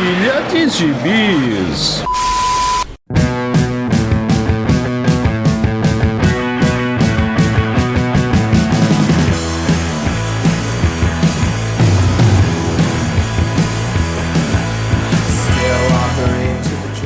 Pilha de Gibis.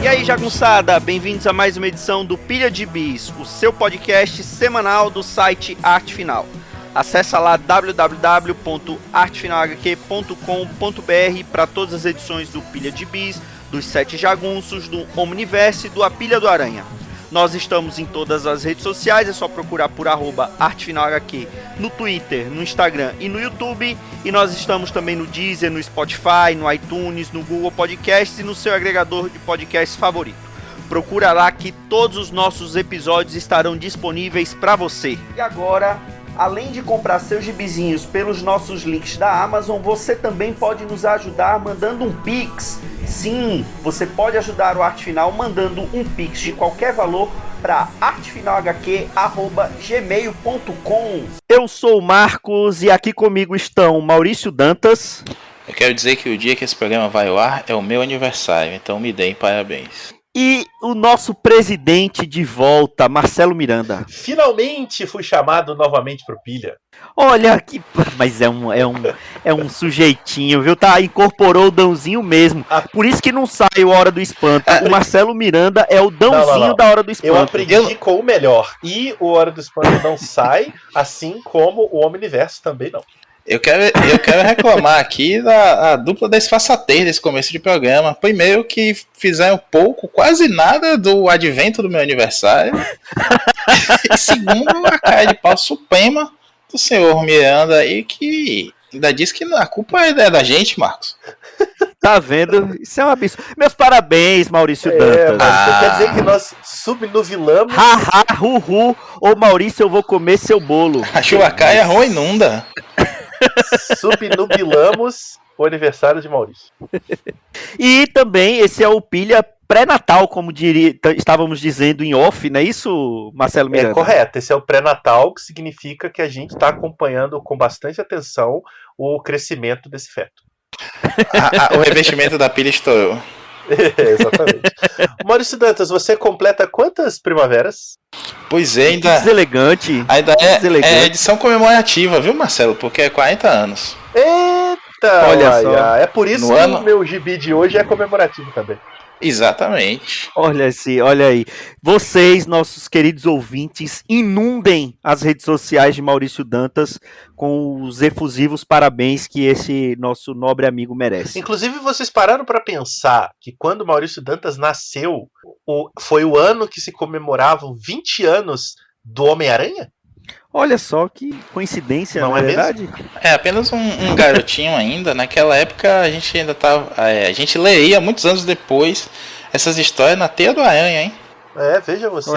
E aí, jagunçada, bem-vindos a mais uma edição do Pilha de Bis, o seu podcast semanal do site Arte Final. Acesse lá www.artefinalhq.com.br para todas as edições do Pilha de Bis, dos Sete Jagunços, do Omniverse e do A Pilha do Aranha. Nós estamos em todas as redes sociais, é só procurar por @artefinalhq no Twitter, no Instagram e no YouTube. E nós estamos também no Deezer, no Spotify, no iTunes, no Google Podcasts e no seu agregador de podcasts favorito. Procura lá que todos os nossos episódios estarão disponíveis para você. E agora, além de comprar seus gibizinhos pelos nossos links da Amazon, você também pode nos ajudar mandando um Pix. Sim, você pode ajudar o Arte Final mandando um Pix de qualquer valor para artefinalhq@gmail.com. Eu sou o Marcos e aqui comigo estão Maurício Dantas. Eu quero dizer que o dia que esse programa vai ao ar é o meu aniversário, então me deem parabéns. E o nosso presidente de volta, Marcelo Miranda. Finalmente fui chamado novamente pro Pilha. Olha que... Mas é um sujeitinho, viu? Tá, incorporou o Dãozinho mesmo. Por isso que não sai o Hora do Espanto. O Marcelo Miranda é o Dãozinho da Hora do Espanto. Eu aprendi com o melhor. E o Hora do Espanto não sai, assim como o Omniverse também não. Eu quero reclamar aqui da dupla da esfaçatez desse começo de programa. Primeiro que fizeram quase nada do advento do meu aniversário. E segundo, a cara de pau suprema do senhor Miranda aí, que ainda diz que a culpa é da gente, Marcos. Tá vendo? Isso é um absurdo. Meus parabéns, Maurício Dantas. Você quer dizer que nós subnuvilamos? Ô Maurício, eu vou comer seu bolo. A chuvacaia ruim inunda. Subnubilamos o aniversário de Maurício. E também esse é o Pilha pré-natal, como estávamos dizendo em off, não é isso, Marcelo Miranda? É correto, esse é o pré-natal, que significa que a gente está acompanhando com bastante atenção o crescimento desse feto. O revestimento da pilha estourou. Exatamente. Maurício Dantas, você completa quantas primaveras? Pois é, ainda. Deselegante. Ainda é edição comemorativa, viu, Marcelo? Porque é 40 anos. Eita! Olha só. É por isso que o meu gibi de hoje é comemorativo também. Exatamente. Olha aí. Vocês, nossos queridos ouvintes, inundem as redes sociais de Maurício Dantas com os efusivos parabéns que esse nosso nobre amigo merece. Inclusive, vocês pararam para pensar que quando Maurício Dantas nasceu, foi o ano que se comemoravam 20 anos do Homem-Aranha? Olha só que coincidência, não é verdade? Mesmo? É apenas um garotinho ainda. Naquela época a gente ainda tava. A gente leia muitos anos depois essas histórias na Teia do Aranha, hein? Veja você.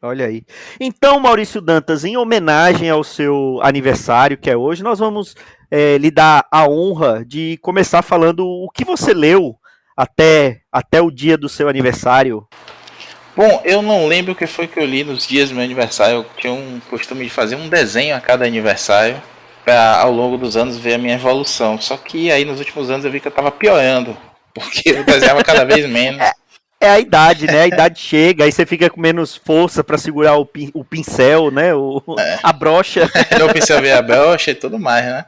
Olha aí. Então, Maurício Dantas, em homenagem ao seu aniversário, que é hoje, nós vamos lhe dar a honra de começar falando o que você leu até o dia do seu aniversário. Bom, eu não lembro o que foi que eu li nos dias do meu aniversário. Eu tinha um costume de fazer um desenho a cada aniversário para, ao longo dos anos, ver a minha evolução. Só que aí nos últimos anos eu vi que eu estava piorando, porque eu desenhava cada vez menos. É a idade, né? A idade chega, aí você fica com menos força para segurar o pincel, né? A brocha. O pincel veio a brocha e tudo mais, né?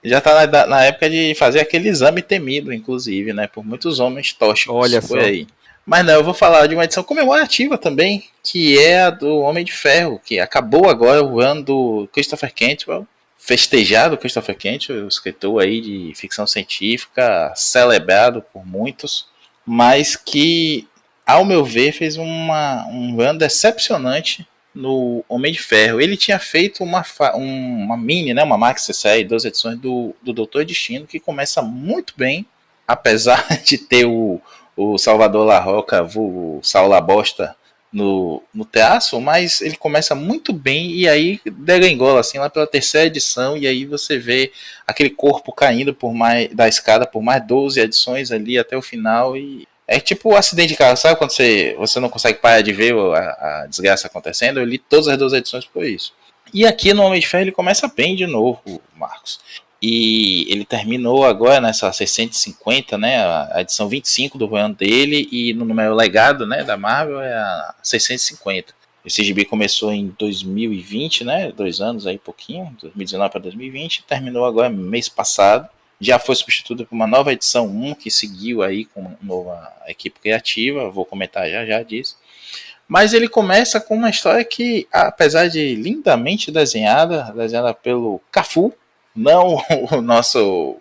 Já tá na época de fazer aquele exame temido, inclusive, né? Por muitos homens tóxicos. Olha por só. Aí. Mas não, eu vou falar de uma edição comemorativa também, que é a do Homem de Ferro, que acabou agora o ano do Christopher Cantwell, festejado Christopher Cantwell, escritor aí de ficção científica, celebrado por muitos, mas que, ao meu ver, fez um ano decepcionante no Homem de Ferro. Ele tinha feito uma mini, né, uma maxi-série, 2 edições do Doutor Destino, que começa muito bem, apesar de ter o Salvador La Roca, o Saul La Bosta no traço, mas ele começa muito bem e aí degringola assim lá pela 3ª edição, e aí você vê aquele corpo caindo da escada por mais 12 edições ali até o final, e é tipo o acidente de carro, sabe quando você não consegue parar de ver a desgraça acontecendo? Eu li todas as 12 edições por isso. E aqui no Homem de Ferro ele começa bem de novo, Marcos. E ele terminou agora nessa 650, né, a edição 25 do run dele, e no número legado, né, da Marvel é a 650. Esse gibi começou em 2020, né, 2 anos aí, pouquinho, 2019 para 2020, terminou agora mês passado. Já foi substituído por uma nova edição 1, que seguiu aí com uma nova equipe criativa, vou comentar já disso. Mas ele começa com uma história que, apesar de lindamente desenhada pelo Cafu, não o nosso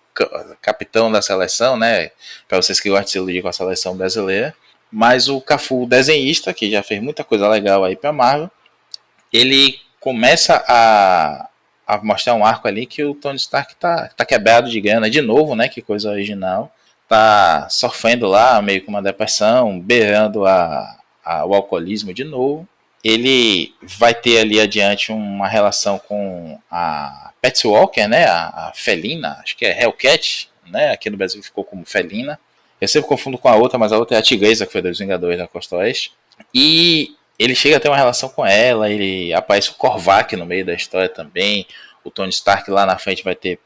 capitão da seleção, né? Para vocês que gostam de se iludir com a seleção brasileira, mas o Cafu, desenhista, que já fez muita coisa legal aí para Marvel, ele começa a mostrar um arco ali que o Tony Stark tá quebrado de grana de novo, né? Que coisa original. Tá sofrendo lá, meio com uma depressão, beirando o alcoolismo de novo. Ele vai ter ali adiante uma relação com a Patsy Walker, né, a felina, acho que é Hellcat, né, aqui no Brasil ficou como felina. Eu sempre confundo com a outra, mas a outra é a Tigresa, que foi dos Vingadores da Costa Oeste. E ele chega a ter uma relação com ela, ele aparece o Korvac no meio da história também. O Tony Stark lá na frente vai ter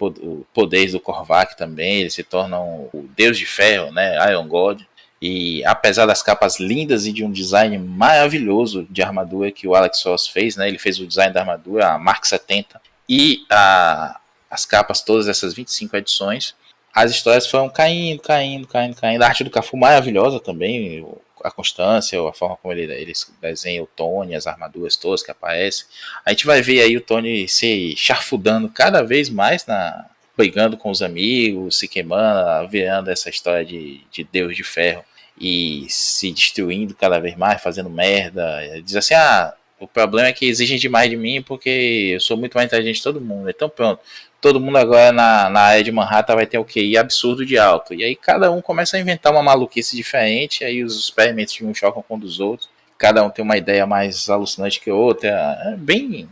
poderes do Korvac também, ele se torna o Deus de Ferro, né, Iron God. E apesar das capas lindas e de um design maravilhoso de armadura que o Alex Ross fez, né? Ele fez o design da armadura, a Mark 70, e as capas, todas essas 25 edições, as histórias foram caindo. A arte do Cafu maravilhosa também, a constância, a forma como ele desenha o Tony, as armaduras todas que aparecem. A gente vai ver aí o Tony se charfudando cada vez mais brigando com os amigos, se queimando, virando essa história de Deus de Ferro e se destruindo cada vez mais, fazendo merda. Diz assim, o problema é que exigem demais de mim porque eu sou muito mais inteligente que todo mundo. Então pronto, todo mundo agora na área de Manhattan vai ter o QI absurdo de alto. E aí cada um começa a inventar uma maluquice diferente, aí os experimentos de um chocam com um dos outros. Cada um tem uma ideia mais alucinante que outra. É bem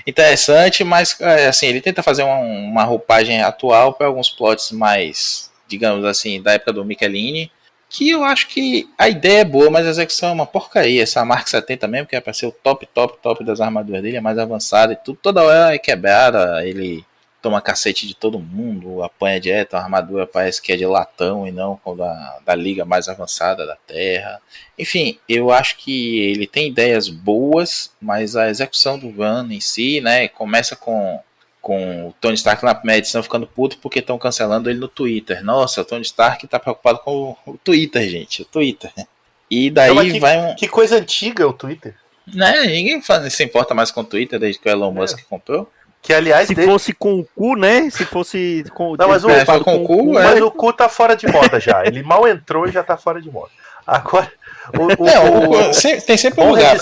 interessante, mas assim, ele tenta fazer uma roupagem atual para alguns plots mais, digamos assim, da época do Michelini, que eu acho que a ideia é boa, mas a execução é uma porcaria. Essa Mark 70 mesmo, que é para ser o top das armaduras dele, é mais avançada e tudo, toda hora é quebrada, ele toma cacete de todo mundo, apanha direto, a armadura parece que é de latão e não da liga mais avançada da Terra. Enfim, eu acho que ele tem ideias boas, mas a execução do run em si, né, começa com o Tony Stark na primeira edição ficando puto porque estão cancelando ele no Twitter. Nossa, o Tony Stark tá preocupado com o Twitter, gente, o Twitter. E daí que coisa antiga o Twitter. Né, ninguém se importa mais com o Twitter desde que o Elon Musk comprou. Que, aliás, se fosse com o cu, né? Se fosse com, não, mas com o cu, mas o cu tá fora de moda já. Ele mal entrou e já tá fora de moda. Agora, tem sempre um lugar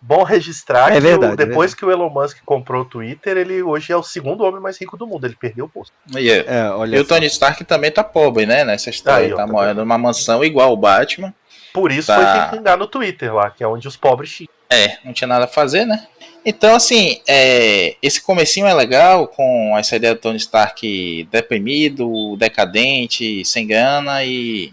bom registrar que verdade, depois que o Elon Musk comprou o Twitter, ele hoje é o segundo homem mais rico do mundo. Ele perdeu o posto. E o Tony Stark também tá pobre, né? Nessa história. Ele tá morando numa mansão igual o Batman. Por isso foi ter que pingar no Twitter lá, que é onde os pobres chegam. Não tinha nada a fazer, né? Então, assim, esse comecinho é legal, com essa ideia do Tony Stark deprimido, decadente, sem grana e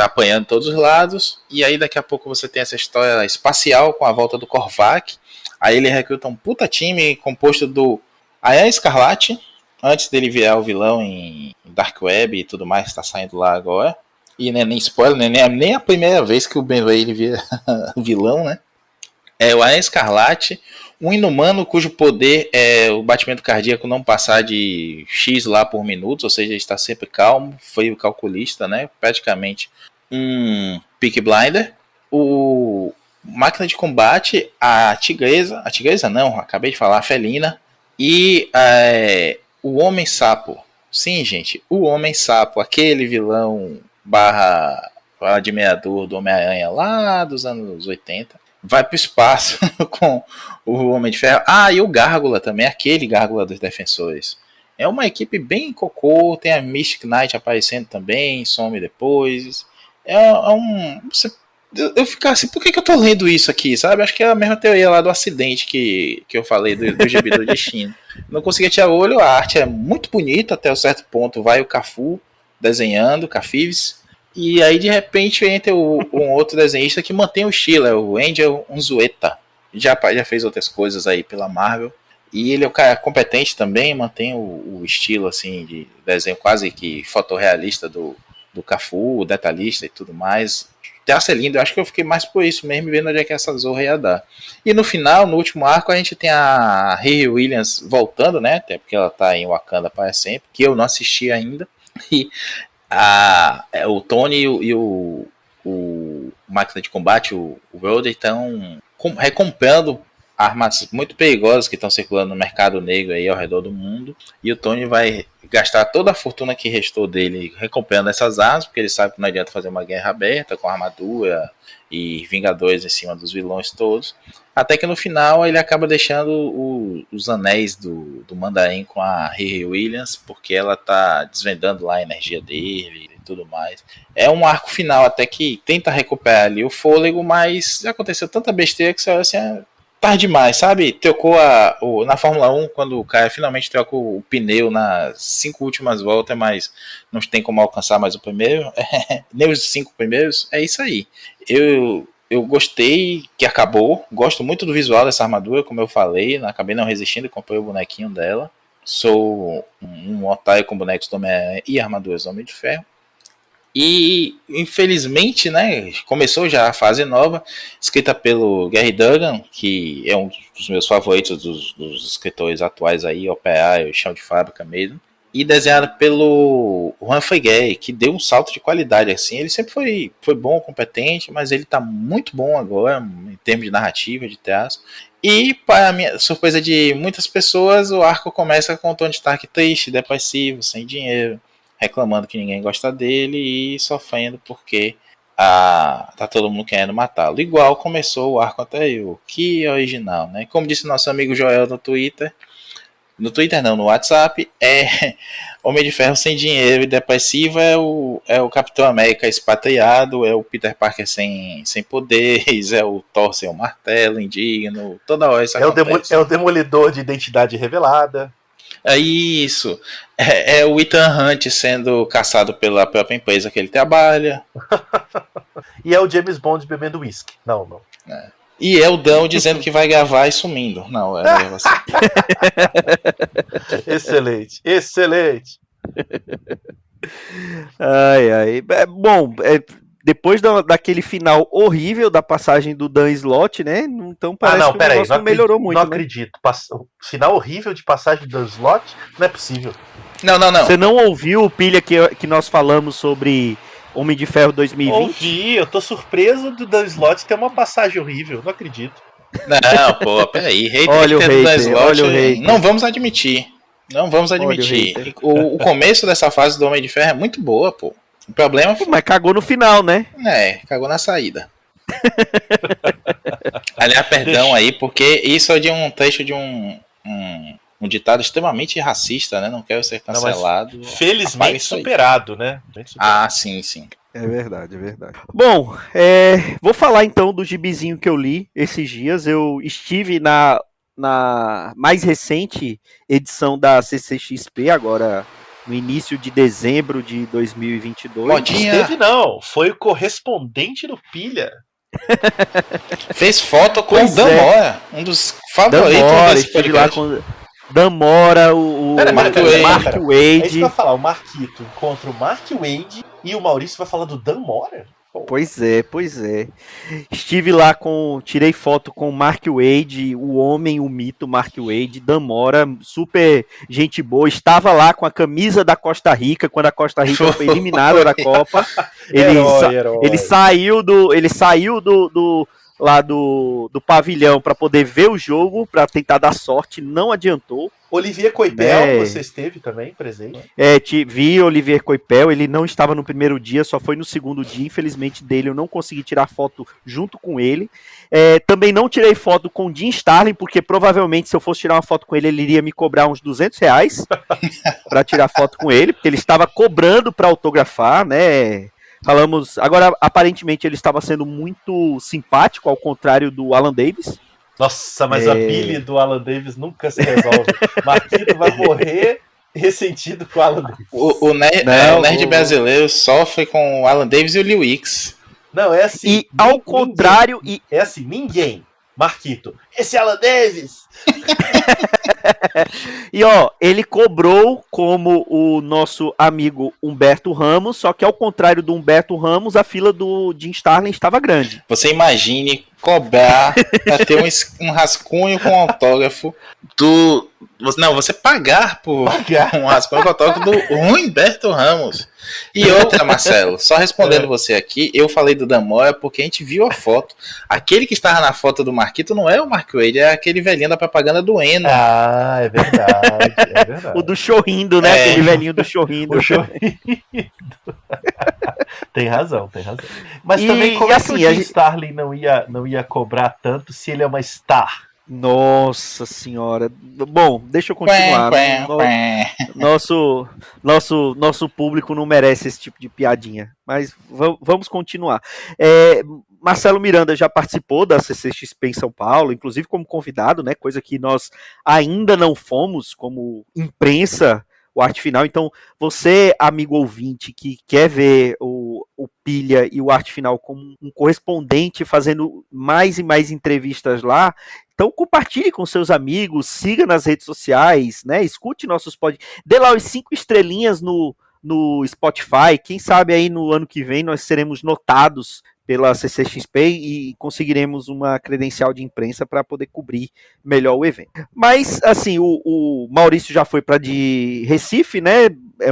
apanhando todos os lados. E aí daqui a pouco você tem essa história espacial com a volta do Korvac. Aí ele recruta um puta time composto do Aranha Escarlate, antes dele virar o vilão em Dark Web e tudo mais que tá saindo lá agora. E nem spoiler, nem a primeira vez que o Ben Reilly vira vilão, né? O Aranha Escarlate, um inumano cujo poder é o batimento cardíaco não passar de X lá por minuto, ou seja, ele está sempre calmo, frio calculista, né? Praticamente um Peaky Blinder. O máquina de combate, a tigresa não, acabei de falar, a felina. E o Homem-Sapo. Sim, gente, o Homem-Sapo, aquele vilão barra admirador do Homem-Aranha lá dos anos 80. Vai pro espaço com o Homem de Ferro. E o Gárgula também, aquele Gárgula dos Defensores. É uma equipe bem cocô, tem a Mystic Knight aparecendo também, some depois. Eu fico assim, por que eu tô lendo isso aqui, sabe? Acho que é a mesma teoria lá do acidente que eu falei do gibi do Destino. Não conseguia tirar o olho, a arte é muito bonita até um certo ponto. Vai o Cafu desenhando, Cafives. E aí, de repente, entra um outro desenhista que mantém o estilo, é o Angel Unzueta. Já fez outras coisas aí pela Marvel. E ele é um cara competente também, mantém o estilo assim de desenho quase que fotorrealista do Cafu, detalhista e tudo mais. Traço é lindo, eu acho que eu fiquei mais por isso mesmo, vendo onde é que essa Zorra ia dar. E no final, no último arco, a gente tem a Riri Williams voltando, né? Até porque ela tá em Wakanda para sempre, que eu não assisti ainda. E o Tony e o máquina de combate, o Rhoda, estão recomprando armas muito perigosas que estão circulando no mercado negro aí ao redor do mundo. E o Tony vai gastar toda a fortuna que restou dele recomprando essas armas, porque ele sabe que não adianta fazer uma guerra aberta com armadura e Vingadores em cima dos vilões todos. Até que no final ele acaba deixando os anéis do Mandarim com a Riri Williams, porque ela tá desvendando lá a energia dele e tudo mais. É um arco final até que tenta recuperar ali o fôlego, mas já aconteceu tanta besteira que você olha assim, tarde demais, sabe? Trocou na Fórmula 1, quando o cara finalmente troca o pneu nas 5 últimas voltas, mas não tem como alcançar mais o primeiro, nem os 5 primeiros, é isso aí. Eu gostei que acabou, gosto muito do visual dessa armadura, como eu falei, acabei não resistindo e comprei o bonequinho dela. Sou um otário com bonecos do Homem-Aranha e armaduras do Homem de Ferro. E infelizmente, né, começou já a fase nova, escrita pelo Gary Duggan, que é um dos meus favoritos dos escritores atuais aí, operário, chão de fábrica mesmo, e desenhada pelo Juan Feguei, que deu um salto de qualidade assim. Ele sempre foi bom, competente, mas ele tá muito bom agora em termos de narrativa, de traço. E para a minha surpresa de muitas pessoas, o arco começa com o Tony Stark triste, depressivo, sem dinheiro, reclamando que ninguém gosta dele e sofrendo porque tá todo mundo querendo matá-lo. Igual começou o arco anterior, que é original, né? Como disse nosso amigo Joel no Twitter não, no WhatsApp, Homem de Ferro sem dinheiro e depressivo é o Capitão América expatriado, é o Peter Parker sem poderes, é o Thor sem o martelo, indigno, toda hora isso acontece. É o Demolidor de identidade revelada. É isso. É o Ethan Hunt sendo caçado pela própria empresa que ele trabalha. E é o James Bond bebendo whisky. Não. E é o Dão dizendo que vai gravar e sumindo. Não, é assim. Excelente. Ai. Bom, depois daquele final horrível da passagem do Dan Slott, né? Então parece que o negócio não melhorou muito. Não acredito. Final horrível de passagem do Dan Slott? Não é possível. Não. Você não ouviu, Pilha, que nós falamos sobre Homem de Ferro 2020? Ouvi, eu tô surpreso do Dan Slott ter uma passagem horrível. Não acredito. Não, pô, peraí. Olha o hater. Não vamos admitir. O começo dessa fase do Homem de Ferro é muito boa, pô. O problema foi... Mas cagou no final, né? Cagou na saída. Aliás, perdão aí, porque isso é de um trecho de um ditado extremamente racista, né? Não quero ser cancelado. Não, felizmente superado, né? Sim. É verdade. Bom, vou falar então do gibizinho que eu li esses dias. Eu estive na mais recente edição da CCXP, agora no início de dezembro de 2022. Esteve não, foi o correspondente do Pilha. Fez foto com o Damora, um dos favoritos desse podcast. Lá com Damora, o Mark Wade. É isso que eu ia falar, o Marquito contra o Mark Wade e o Maurício vai falar do Damora? Pois é. Estive lá tirei foto com o Mark Wade, o homem, o mito Mark Wade, Damora, super gente boa, estava lá com a camisa da Costa Rica, quando a Costa Rica foi eliminada da Copa. Ele saiu lá do pavilhão para poder ver o jogo, para tentar dar sorte, não adiantou. Olivier Coipel, você esteve também presente? Vi Olivier Coipel, ele não estava no primeiro dia, só foi no segundo dia, infelizmente dele eu não consegui tirar foto junto com ele. Também não tirei foto com o Jim Starlin, porque provavelmente se eu fosse tirar uma foto com ele, ele iria me cobrar uns R$200 para tirar foto com ele, porque ele estava cobrando para autografar, né? Falamos, agora aparentemente ele estava sendo muito simpático, ao contrário do Alan Davis. Nossa, mas a Billy do Alan Davis nunca se resolve. Marquito vai morrer ressentido com o Alan Davis. O nerd brasileiro sofre com o Alan Davis e o Liu X. Não, é assim. E ao contrário... É assim, ninguém Marquito, esse é Alan Davis! E ó, ele cobrou como o nosso amigo Humberto Ramos, só que ao contrário do Humberto Ramos, a fila do Jim Starlin estava grande. Você imagine cobrar pra ter um rascunho com autógrafo do. Não, você pagar por um rascunho com autógrafo do Humberto Ramos. E outra, Marcelo, só respondendo você aqui, eu falei do Damora porque a gente viu a foto. Aquele que estava na foto do Marquito não é o Mark Wade, é aquele velhinho da propaganda do Eno. Ah, é verdade, é verdade. O do Chorrindo, né? Aquele velhinho do Chorrindo. O Chorrindo. Tem razão. Mas E- também, como e é assim, que o a Jim gente- Starlin não ia cobrar tanto se ele é uma star? Nossa senhora. Bom, deixa eu continuar. Nosso público não merece esse tipo de piadinha. Mas vamos continuar. Marcelo Miranda já participou da CCXP em São Paulo, inclusive como convidado, né? Coisa que nós ainda não fomos como imprensa, o Arte Final. Então, você, amigo ouvinte, que quer ver o Pilha e o Arte Final como um correspondente fazendo mais e mais entrevistas lá, então compartilhe com seus amigos, siga nas redes sociais, né? Escute nossos podcasts, dê lá os 5 estrelinhas no Spotify. Quem sabe aí no ano que vem nós seremos notados pela CCXP e conseguiremos uma credencial de imprensa para poder cobrir melhor o evento. Mas, assim, o Maurício já foi para de Recife, né?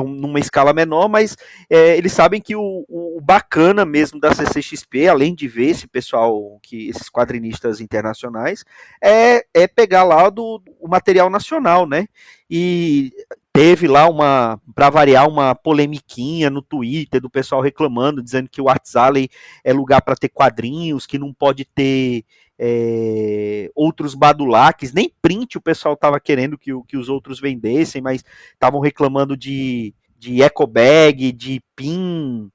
Numa escala menor, mas eles sabem que o bacana mesmo da CCXP, além de ver esse pessoal, esses quadrinistas internacionais, é pegar lá o material nacional, né? E teve lá para variar, uma polemiquinha no Twitter do pessoal reclamando, dizendo que o Arts Alley é lugar para ter quadrinhos, que não pode ter outros badulaques, nem print o pessoal estava querendo que os outros vendessem, mas estavam reclamando de eco bag, de pin,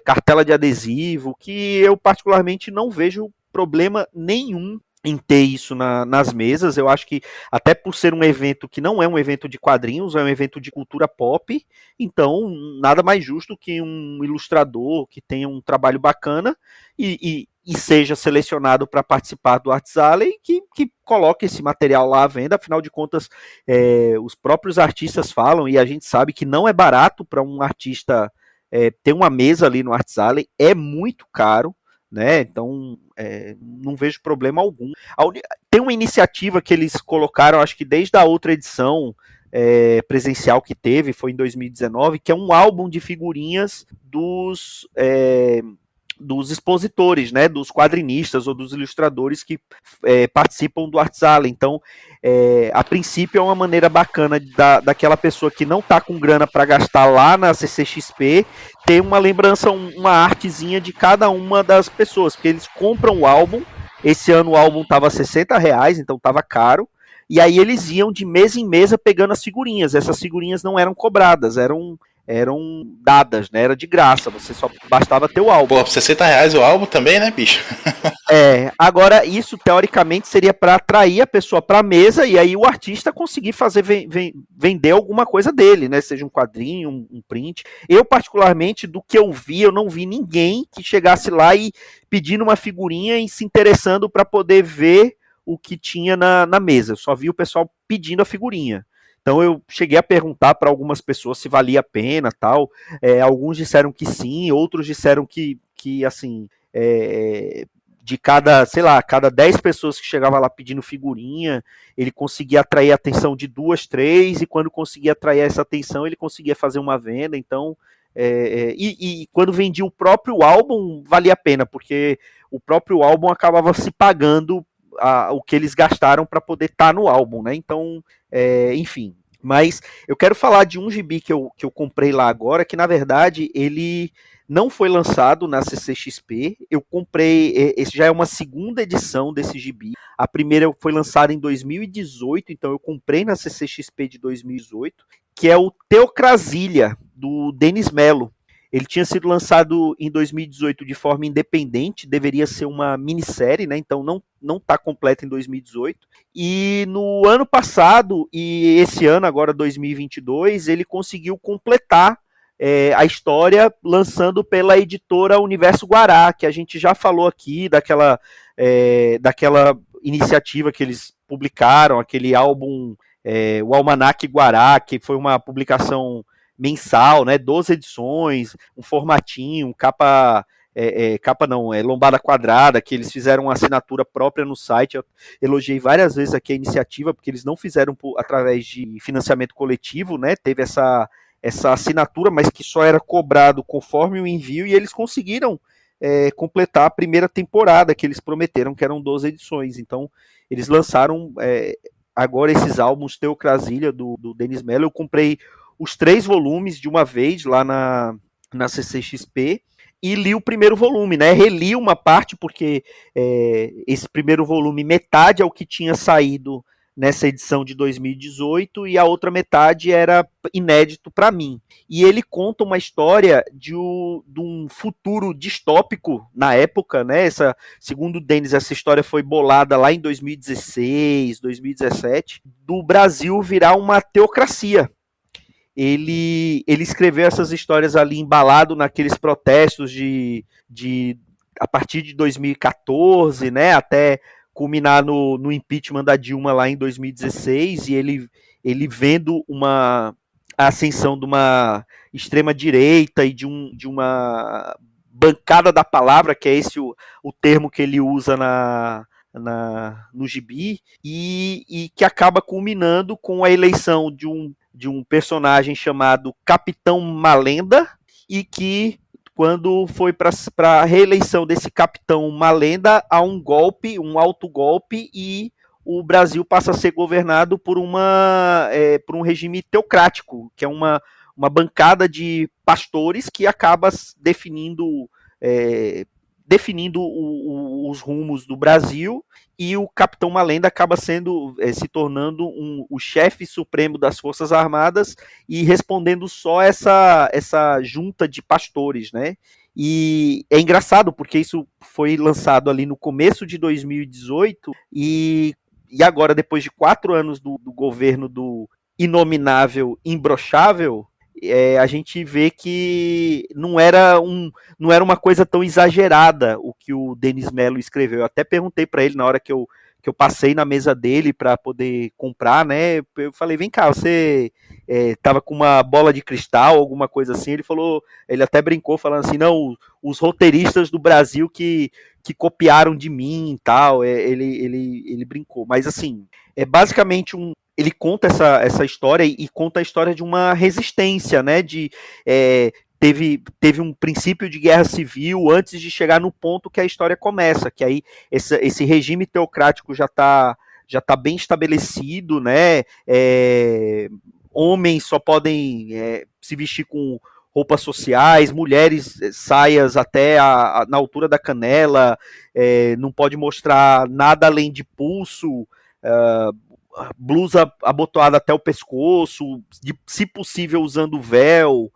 cartela de adesivo, que eu particularmente não vejo problema nenhum em ter isso nas mesas. Eu acho que até por ser um evento que não é um evento de quadrinhos, é um evento de cultura pop, então nada mais justo que um ilustrador que tenha um trabalho bacana e seja selecionado para participar do Arts Alley, que coloque esse material lá à venda. Afinal de contas, os próprios artistas falam, e a gente sabe que não é barato para um artista ter uma mesa ali no Arts Alley, é muito caro, né? Então não vejo problema algum. Tem uma iniciativa que eles colocaram, acho que desde a outra edição presencial que teve, foi em 2019, que é um álbum de figurinhas dos expositores, né, dos quadrinistas ou dos ilustradores que participam do Arts Alley. Então, a princípio é uma maneira bacana daquela pessoa que não está com grana para gastar lá na CCXP ter uma lembrança, uma artezinha de cada uma das pessoas, porque eles compram o álbum. Esse ano o álbum estava R$60, então estava caro. E aí eles iam de mesa em mesa pegando as figurinhas. Essas figurinhas não eram cobradas, eram dadas, né? Era de graça, você só bastava ter o álbum. Pô, R$60 o álbum também, né, bicho? Agora isso teoricamente seria para atrair a pessoa para a mesa e aí o artista conseguir fazer vender alguma coisa dele, né? Seja um quadrinho, um print. Eu particularmente, do que eu vi, eu não vi ninguém que chegasse lá e pedindo uma figurinha e se interessando para poder ver o que tinha na mesa. Eu só vi o pessoal pedindo a figurinha. Então eu cheguei a perguntar para algumas pessoas se valia a pena, tal. Alguns disseram que sim, outros disseram que assim, de cada 10 pessoas que chegava lá pedindo figurinha, ele conseguia atrair a atenção de 2, 3, e quando conseguia atrair essa atenção, ele conseguia fazer uma venda. Então, e quando vendia o próprio álbum, valia a pena, porque o próprio álbum acabava se pagando o que eles gastaram para poder estar no álbum, né? Então, enfim. Mas eu quero falar de um gibi que eu comprei lá agora, que na verdade ele não foi lançado na CCXP. Eu comprei, esse já é uma segunda edição desse gibi. A primeira foi lançada em 2018, então eu comprei na CCXP de 2018, que é o Teocrasilha, do Denis Mello. Ele tinha sido lançado em 2018 de forma independente, deveria ser uma minissérie, né? Então não está completa em 2018. E no ano passado, e esse ano, agora 2022, ele conseguiu completar a história lançando pela editora Universo Guará, que a gente já falou aqui, daquela iniciativa que eles publicaram, aquele álbum, o Almanaque Guará, que foi uma publicação mensal, né, 12 edições, um formatinho, capa não, lombada quadrada, que eles fizeram uma assinatura própria no site. Eu elogiei várias vezes aqui a iniciativa, porque eles não fizeram através de financiamento coletivo, né, teve essa assinatura, mas que só era cobrado conforme o envio, e eles conseguiram completar a primeira temporada que eles prometeram, que eram 12 edições. Então, eles lançaram agora esses álbuns Teocrasilha do Denis Mello. Eu comprei os 3 volumes de uma vez lá na CCXP e li o primeiro volume, né? Reli uma parte, porque esse primeiro volume, metade é o que tinha saído nessa edição de 2018 e a outra metade era inédito para mim. E ele conta uma história de um futuro distópico na época, né? Segundo o Denis, essa história foi bolada lá em 2016, 2017, do Brasil virar uma teocracia. Ele escreveu essas histórias ali embalado naqueles protestos a partir de 2014, né, até culminar no impeachment da Dilma lá em 2016, e ele vendo a ascensão de uma extrema-direita e de uma bancada da palavra, que é esse o termo que ele usa no gibi, e que acaba culminando com a eleição de um personagem chamado Capitão Malenda, e que, quando foi para a reeleição desse Capitão Malenda, há um golpe, um autogolpe, e o Brasil passa a ser governado por um regime teocrático, que é uma bancada de pastores que acaba definindo os rumos do Brasil, e o Capitão Malenda acaba se tornando o chefe supremo das Forças Armadas e respondendo só essa junta de pastores, né? E é engraçado, porque isso foi lançado ali no começo de 2018, e agora, depois de 4 anos do governo do inominável Imbrochável, a gente vê que não era uma coisa tão exagerada o que o Denis Mello escreveu. Eu até perguntei para ele na hora que eu passei na mesa dele para poder comprar, né? Eu falei, vem cá, você tava com uma bola de cristal, alguma coisa assim? Ele até brincou falando assim, não, os roteiristas do Brasil que copiaram de mim e tal. Ele brincou, mas assim, é basicamente ele conta essa história, e conta a história de uma resistência, né? Teve um princípio de guerra civil antes de chegar no ponto que a história começa, que aí esse regime teocrático já tá bem estabelecido, né? Homens só podem se vestir com roupas sociais, mulheres saias até na altura da canela, não pode mostrar nada além de pulso, blusa abotoada até o pescoço, se possível usando véu,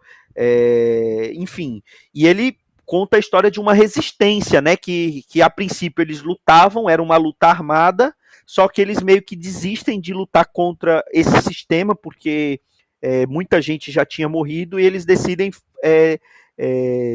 enfim. E ele conta a história de uma resistência, né, que a princípio eles lutavam, era uma luta armada, só que eles meio que desistem de lutar contra esse sistema, porque muita gente já tinha morrido, e eles decidem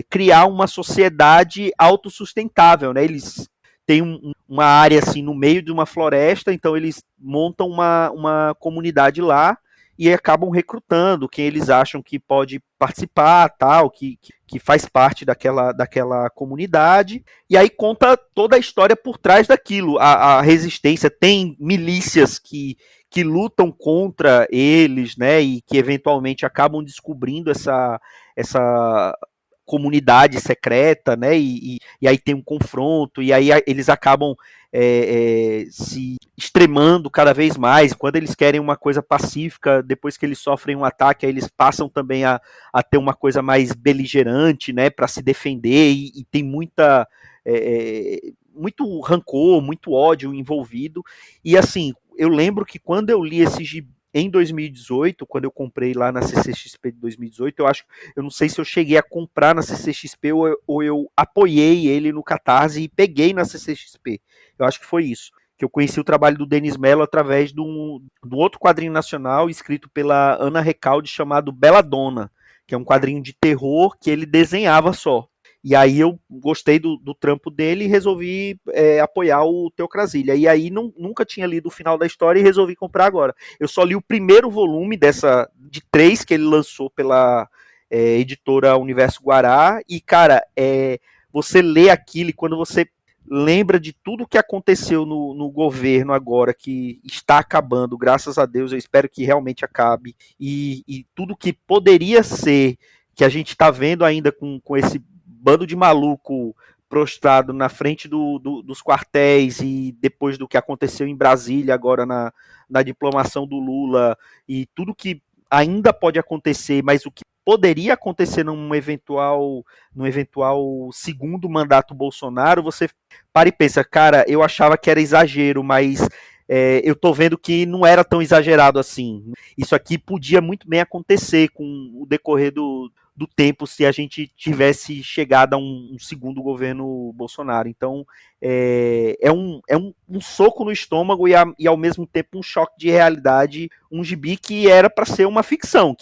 criar uma sociedade autossustentável, né? Eles têm uma área assim no meio de uma floresta, então eles montam uma comunidade lá e acabam recrutando quem eles acham que pode participar, tal, que faz parte daquela comunidade, e aí conta toda a história por trás daquilo, a resistência. Tem milícias que lutam contra eles, né, e que eventualmente acabam descobrindo essa comunidade secreta, né, e aí tem um confronto, e aí eles acabam se extremando cada vez mais. Quando eles querem uma coisa pacífica, depois que eles sofrem um ataque, aí eles passam também a ter uma coisa mais beligerante, né, para se defender, e tem muito rancor, muito ódio envolvido. E assim, eu lembro que quando eu li esse gibi em 2018, quando eu comprei lá na CCXP de 2018, eu não sei se eu cheguei a comprar na CCXP ou eu apoiei ele no Catarse e peguei na CCXP. Eu acho que foi isso, que eu conheci o trabalho do Denis Mello através do outro quadrinho nacional escrito pela Ana Recalde, chamado Bela Dona, que é um quadrinho de terror que ele desenhava só. E aí eu gostei do trampo dele e resolvi apoiar o Teocrasília. E aí nunca tinha lido o final da história e resolvi comprar agora. Eu só li o primeiro volume de 3 que ele lançou pela editora Universo Guará. E, cara, você lê aquilo e quando você lembra de tudo que aconteceu no governo agora, que está acabando, graças a Deus, eu espero que realmente acabe, e tudo que poderia ser, que a gente está vendo ainda com esse bando de maluco prostrado na frente dos quartéis, e depois do que aconteceu em Brasília agora na diplomação do Lula, e tudo que ainda pode acontecer, mas o que poderia acontecer num eventual segundo mandato Bolsonaro, você para e pensa, cara, eu achava que era exagero, mas eu tô vendo que não era tão exagerado assim. Isso aqui podia muito bem acontecer com o decorrer do tempo se a gente tivesse chegado a um segundo governo Bolsonaro. Então, é um soco no estômago e ao mesmo tempo um choque de realidade, um gibi que era para ser uma ficção,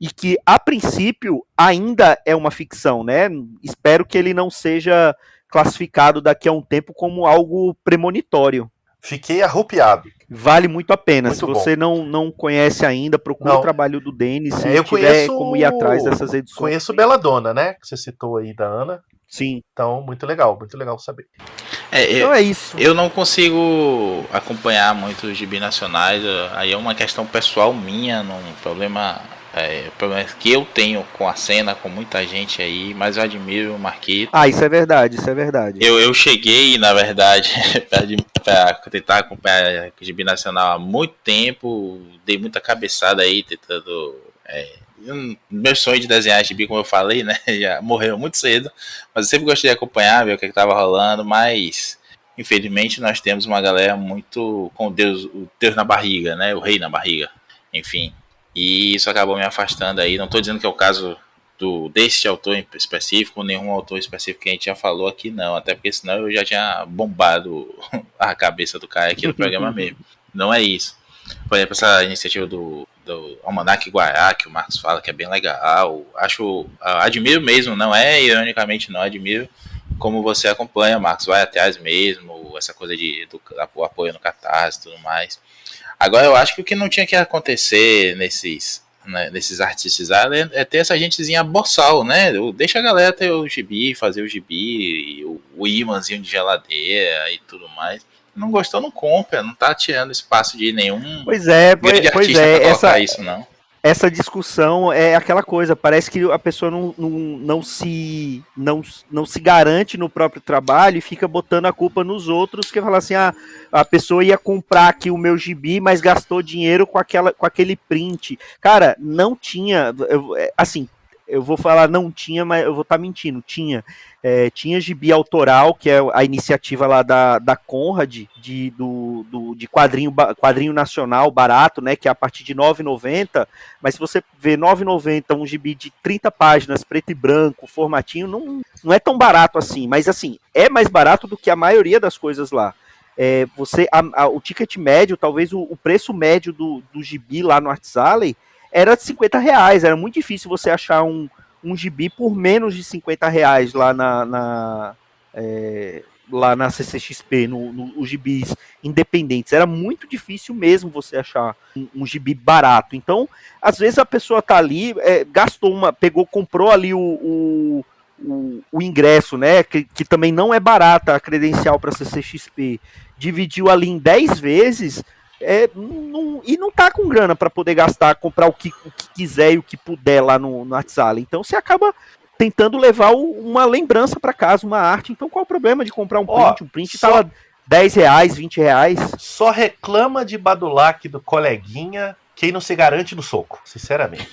e que a princípio ainda é uma ficção, né? Espero que ele não seja classificado daqui a um tempo como algo premonitório. Fiquei arrupiado. Vale muito a pena. Muito Se você não conhece ainda, procura o Não. trabalho do Denis. Se Eu tiver conheço. como ir atrás dessas edições. Conheço Belladonna, né? Que você citou aí da Ana. Sim. Então, muito legal saber. Então é isso. Eu não consigo acompanhar muito os gibi nacionais. Aí é uma questão pessoal minha, um problema. Problema que eu tenho com a cena, com muita gente aí, mas eu admiro o Marquito. Isso é verdade, isso é verdade. Eu cheguei, na verdade, para tentar acompanhar o gibi nacional há muito tempo, dei muita cabeçada aí, tentando. Meu sonho de desenhar gibi, como eu falei, né, já morreu muito cedo, mas eu sempre gostei de acompanhar, ver o que estava rolando, mas infelizmente nós temos uma galera muito com Deus, o Deus na barriga, né, o rei na barriga, enfim. E isso acabou me afastando aí. Não estou dizendo que é o caso desse autor em específico, nenhum autor específico que a gente já falou aqui, não. Até porque senão eu já tinha bombado a cabeça do cara aqui no programa mesmo. Não é isso. Por exemplo, essa iniciativa do Almanac Guará, que o Marcos fala que é bem legal. Admiro mesmo, não é ironicamente, não admiro como você acompanha, Marcos. Vai atrás mesmo, essa coisa do apoio no Catarse e tudo mais. Agora, eu acho que o que não tinha que acontecer nesses artistas é ter essa gentezinha boçal, né? Deixa a galera ter o gibi, fazer o gibi, o imãzinho de geladeira e tudo mais. Não gostou, não compra, não tá tirando espaço de nenhum grande artista pra colocar isso, não. Essa discussão é aquela coisa, parece que a pessoa não se garante no próprio trabalho e fica botando a culpa nos outros, que fala assim, a pessoa ia comprar aqui o meu gibi, mas gastou dinheiro com aquele print. Cara, não tinha, eu vou falar não tinha, mas eu vou estar mentindo, tinha gibi autoral, que é a iniciativa lá da Conrad, de quadrinho nacional barato, né, que é a partir de R$ 9,90, mas se você vê R$ 9,90 um gibi de 30 páginas, preto e branco, formatinho, não é tão barato assim, mas assim, é mais barato do que a maioria das coisas lá. O ticket médio, talvez o preço médio do gibi lá no Arts Alley era de R$50, era muito difícil você achar um gibi por menos de R$50 lá lá na CCXP, os gibis independentes. Era muito difícil mesmo você achar um gibi barato. Então, às vezes a pessoa tá ali, comprou ali o ingresso, né, que também não é barata a credencial para CCXP, dividiu ali em 10 vezes, e não tá com grana para poder gastar, comprar o que quiser e o que puder lá no Arts Alley. Então você acaba tentando levar uma lembrança para casa, uma arte. Então qual é o problema de comprar um print? Um print tá lá R$10, R$20. Só reclama de Badulac do coleguinha quem não se garante no soco, sinceramente.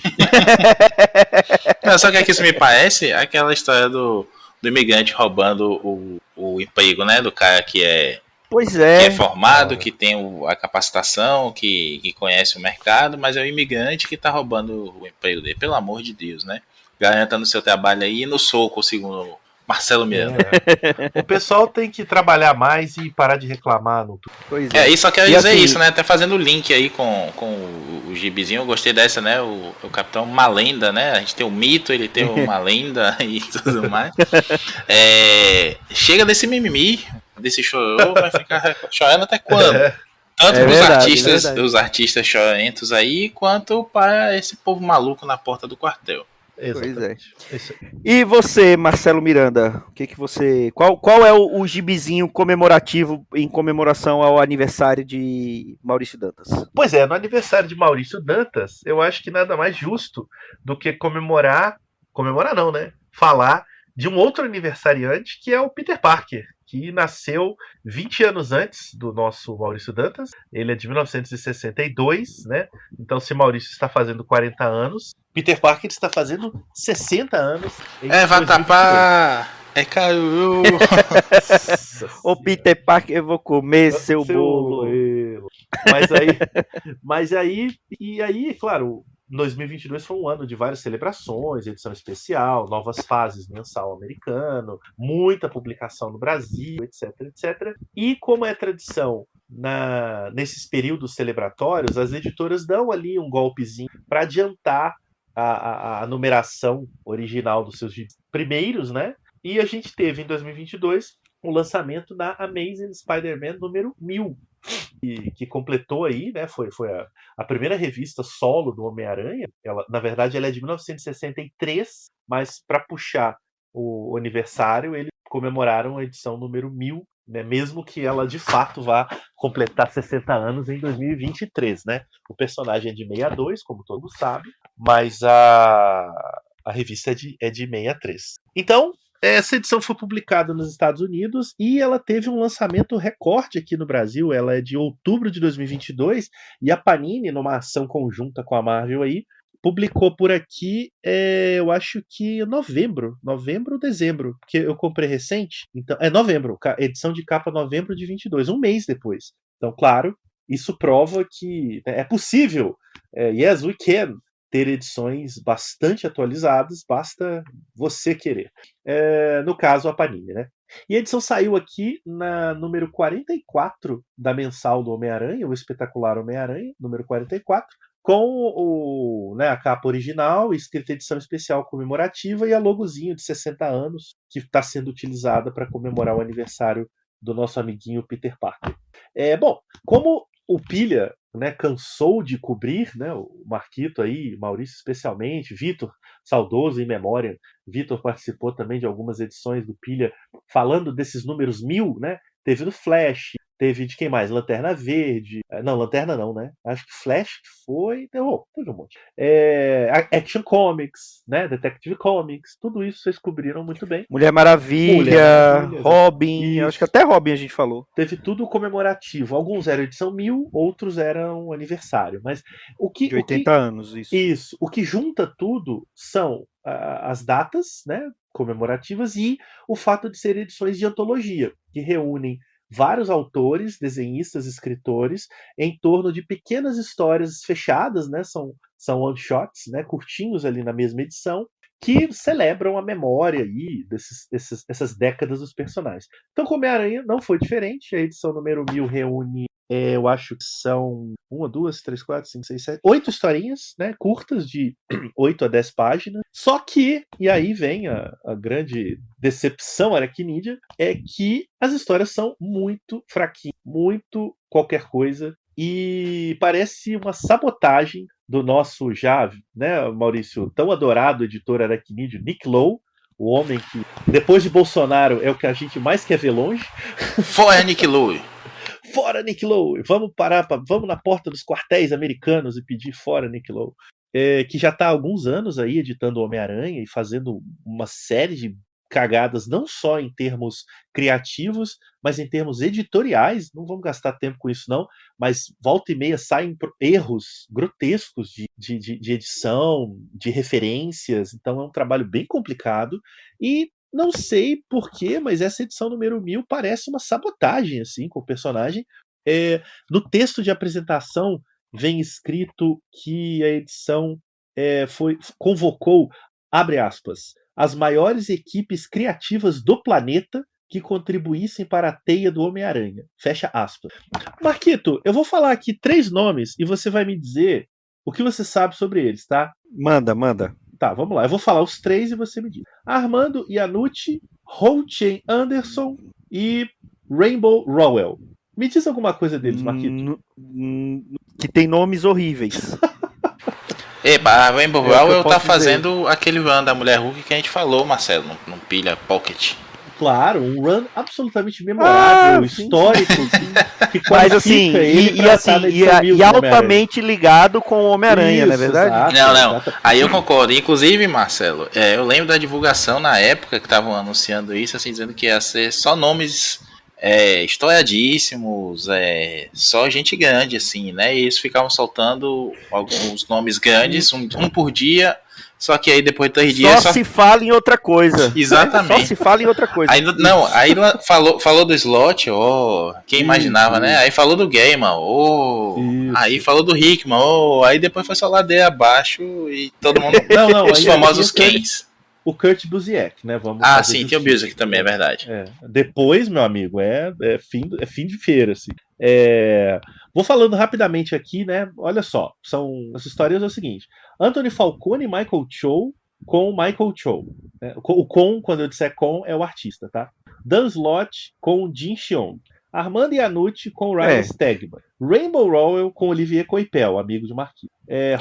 Não, só que isso me parece aquela história do imigrante roubando o emprego, né? Do cara que é formado, que tem a capacitação, que conhece o mercado, mas é o imigrante que tá roubando o emprego dele. Pelo amor de Deus, né? Garanta no seu trabalho aí e no soco, segundo Marcelo Miranda. O pessoal tem que trabalhar mais e parar de reclamar no Twitter. Pois É, e só quero dizer assim, isso, né? Até fazendo o link aí com o gibizinho, eu gostei dessa, né? O Capitão Malenda, né? A gente tem o mito, ele tem uma lenda e tudo mais. Chega desse mimimi, desse chorô, vai ficar chorando até quando? Tanto É pros verdade, artistas, é verdade. os artistas chorentos aí, quanto para esse povo maluco na porta do quartel. Exatamente. Isso aí. E você, Marcelo Miranda, o que você, qual é o gibizinho comemorativo em comemoração ao aniversário de Maurício Dantas? Pois é, no aniversário de Maurício Dantas, eu acho que nada mais justo do que comemorar não, né? Falar de um outro aniversariante que é o Peter Parker, que nasceu 20 anos antes do nosso Maurício Dantas. Ele é de 1962, né? Então, se Maurício está fazendo 40 anos, Peter Parker está fazendo 60 anos. Vai tapar. Caiu. O Peter Parker, eu vou comer seu bolo. Mas aí, claro, 2022 foi um ano de várias celebrações, edição especial, novas fases mensal americano, muita publicação no Brasil, etc, etc. E como é tradição nesses períodos celebratórios, as editoras dão ali um golpezinho para adiantar a numeração original dos seus primeiros, né? E a gente teve em 2022 o lançamento da Amazing Spider-Man número 1000, que completou aí, né? Foi a primeira revista solo do Homem-Aranha. Na verdade, ela é de 1963, mas para puxar o aniversário, eles comemoraram a edição número 1000, né? Mesmo que ela de fato vá completar 60 anos em 2023, né? O personagem é de 62, como todo mundo sabe, mas a revista é de 63. Então, essa edição foi publicada nos Estados Unidos e ela teve um lançamento recorde aqui no Brasil. Ela é de outubro de 2022 e a Panini, numa ação conjunta com a Marvel aí, publicou por aqui, eu acho que novembro ou dezembro, porque eu comprei recente. Então, é novembro, edição de capa novembro de 22, um mês depois. Então, claro, isso prova que é possível, yes, we can, ter edições bastante atualizadas, basta você querer. No caso, a Panini, né? E a edição saiu aqui na número 44 da mensal do Homem-Aranha, o Espetacular Homem-Aranha, número 44, com a capa original, escrita edição especial comemorativa e a logozinho de 60 anos, que está sendo utilizada para comemorar o aniversário do nosso amiguinho Peter Parker. Bom, como o Pilha, né, cansou de cobrir, né, o Marquito aí, Maurício especialmente, Vitor, saudoso em memória, Vitor participou também de algumas edições do Pilha, falando desses números 1000, né, teve do Flash, teve de quem mais? Lanterna Verde, não, Lanterna não, né, acho que Flash foi, teve um monte. Action Comics, né, Detective Comics, tudo isso vocês cobriram muito bem. Mulher Maravilha, Robin, acho que até Robin a gente falou. Teve tudo comemorativo. Alguns eram edição 1000, outros eram aniversário. Mas de 80 anos, isso. Isso. O que junta tudo são as datas, né, comemorativas e o fato de ser edições de antologia, que reúnem vários autores, desenhistas, escritores, em torno de pequenas histórias fechadas, né, são one-shots, né, curtinhos ali na mesma edição, que celebram a memória aí dessas décadas dos personagens. Então, como Homem-Aranha não foi diferente, a edição número 1000 reúne, eu acho que são 1, 2, 3, 4, 5, 6, 7, 8 historinhas, né, curtas de 8 a 10 páginas. Só que, e aí vem a grande decepção aracnídea, é que as histórias são muito fraquinhas, muito qualquer coisa, e parece uma sabotagem do nosso já, né, Maurício, tão adorado editor aracnídeo, Nick Lowe, o homem que, depois de Bolsonaro, é o que a gente mais quer ver longe. Fora Nick Lowe! Fora Nick Lowe! Vamos na porta dos quartéis americanos e pedir fora Nick Lowe. Que já está há alguns anos aí editando Homem-Aranha e fazendo uma série de cagadas, não só em termos criativos, mas em termos editoriais. Não vamos gastar tempo com isso, não, mas volta e meia saem erros grotescos de edição, de referências. Então é um trabalho bem complicado e não sei porquê, mas essa edição número 1000 parece uma sabotagem assim com o personagem. No texto de apresentação vem escrito que a edição convocou, abre aspas, as maiores equipes criativas do planeta que contribuíssem para a teia do Homem-Aranha. Fecha aspas. Marquito, eu vou falar aqui 3 nomes e você vai me dizer o que você sabe sobre eles, tá? Manda. Tá, vamos lá. Eu vou falar os 3 e você me diz. Armando Iannucci, Ho-Chen Anderson e Rainbow Rowell. Me diz alguma coisa deles, Marquito. Que tem nomes horríveis. Eba, a Rainbow É o que eu Rowell tá posso dizer. fazendo aquele run da Mulher Hulk que a gente falou, Marcelo, no Pilha Pocket. Claro, um run absolutamente memorável, sim. histórico, que Mas assim, qualifica ele e pra estar na edição 1000 e do Homem-Aranha. altamente ligado com o Homem-Aranha, não é Isso, verdade? exato, Não. exato. Aí eu concordo. Inclusive, Marcelo, eu lembro da divulgação na época que estavam anunciando isso, assim, dizendo que ia ser só nomes estoiadíssimos, só gente grande, assim, né? E eles ficavam soltando alguns nomes grandes, um por dia. Só que aí depois de 3 dias. Só se fala em outra coisa. Exatamente. Só se fala em outra coisa. Aí, não, aí falou do slot, quem imaginava, né? Aí falou do Gaiman, aí falou do Hickman, aí depois foi só ladeira abaixo e todo mundo. Não, os famosos Kens. O Kurt Busiek, né? Vamos Sim, tem o Busiek também, é verdade. Depois, meu amigo, é fim de feira, assim. Vou falando rapidamente aqui, né? Olha só, as histórias é o seguinte: Anthony Falcone e Michael Cho com Michael Cho. Né? O com, quando eu disser com, é o artista, tá? Dan Slott com Jin Xiong. Armando Iannucci com Ryan Stegman. Rainbow Rowell com Olivier Coipel, amigo de Marquinhos.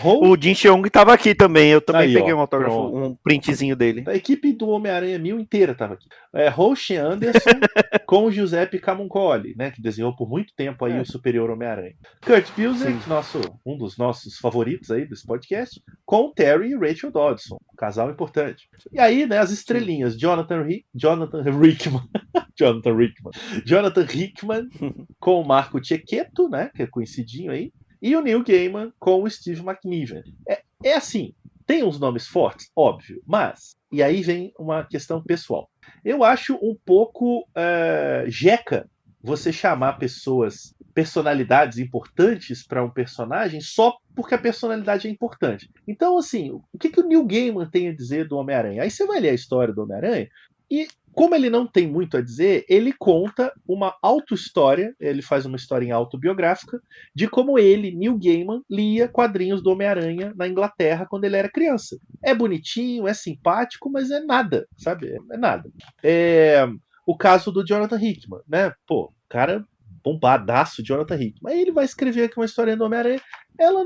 O Jin Cheong estava aqui também. Eu também peguei um autógrafo, pronto. um printzinho dele. A equipe do Homem-Aranha 1000 inteira estava aqui. Ho-Chen Anderson com o Giuseppe Camuncoli, né, que desenhou por muito tempo aí o Superior Homem-Aranha. Kurt Busiek, um dos nossos favoritos aí desse podcast, com Terry e Rachel Dodson, um casal importante. E aí, né, as estrelinhas, Jonathan Hickman com o Marco Cecchetto, né, que é conhecidinho aí, e o Neil Gaiman com o Steve McNiven. Assim, tem uns nomes fortes, óbvio, mas, e aí vem uma questão pessoal. Eu acho um pouco jeca você chamar personalidades importantes para um personagem só porque a personalidade é importante. Então, assim, o que o Neil Gaiman tem a dizer do Homem-Aranha? Aí você vai ler a história do Homem-Aranha e, como ele não tem muito a dizer, ele conta uma auto-história, ele faz uma historinha autobiográfica de como ele, Neil Gaiman, lia quadrinhos do Homem-Aranha na Inglaterra quando ele era criança. É bonitinho, é simpático, mas é nada, sabe? É nada. O caso do Jonathan Hickman, né? Pô, cara bombadaço, Jonathan Hickman. Aí ele vai escrever aqui uma história do Homem-Aranha, ela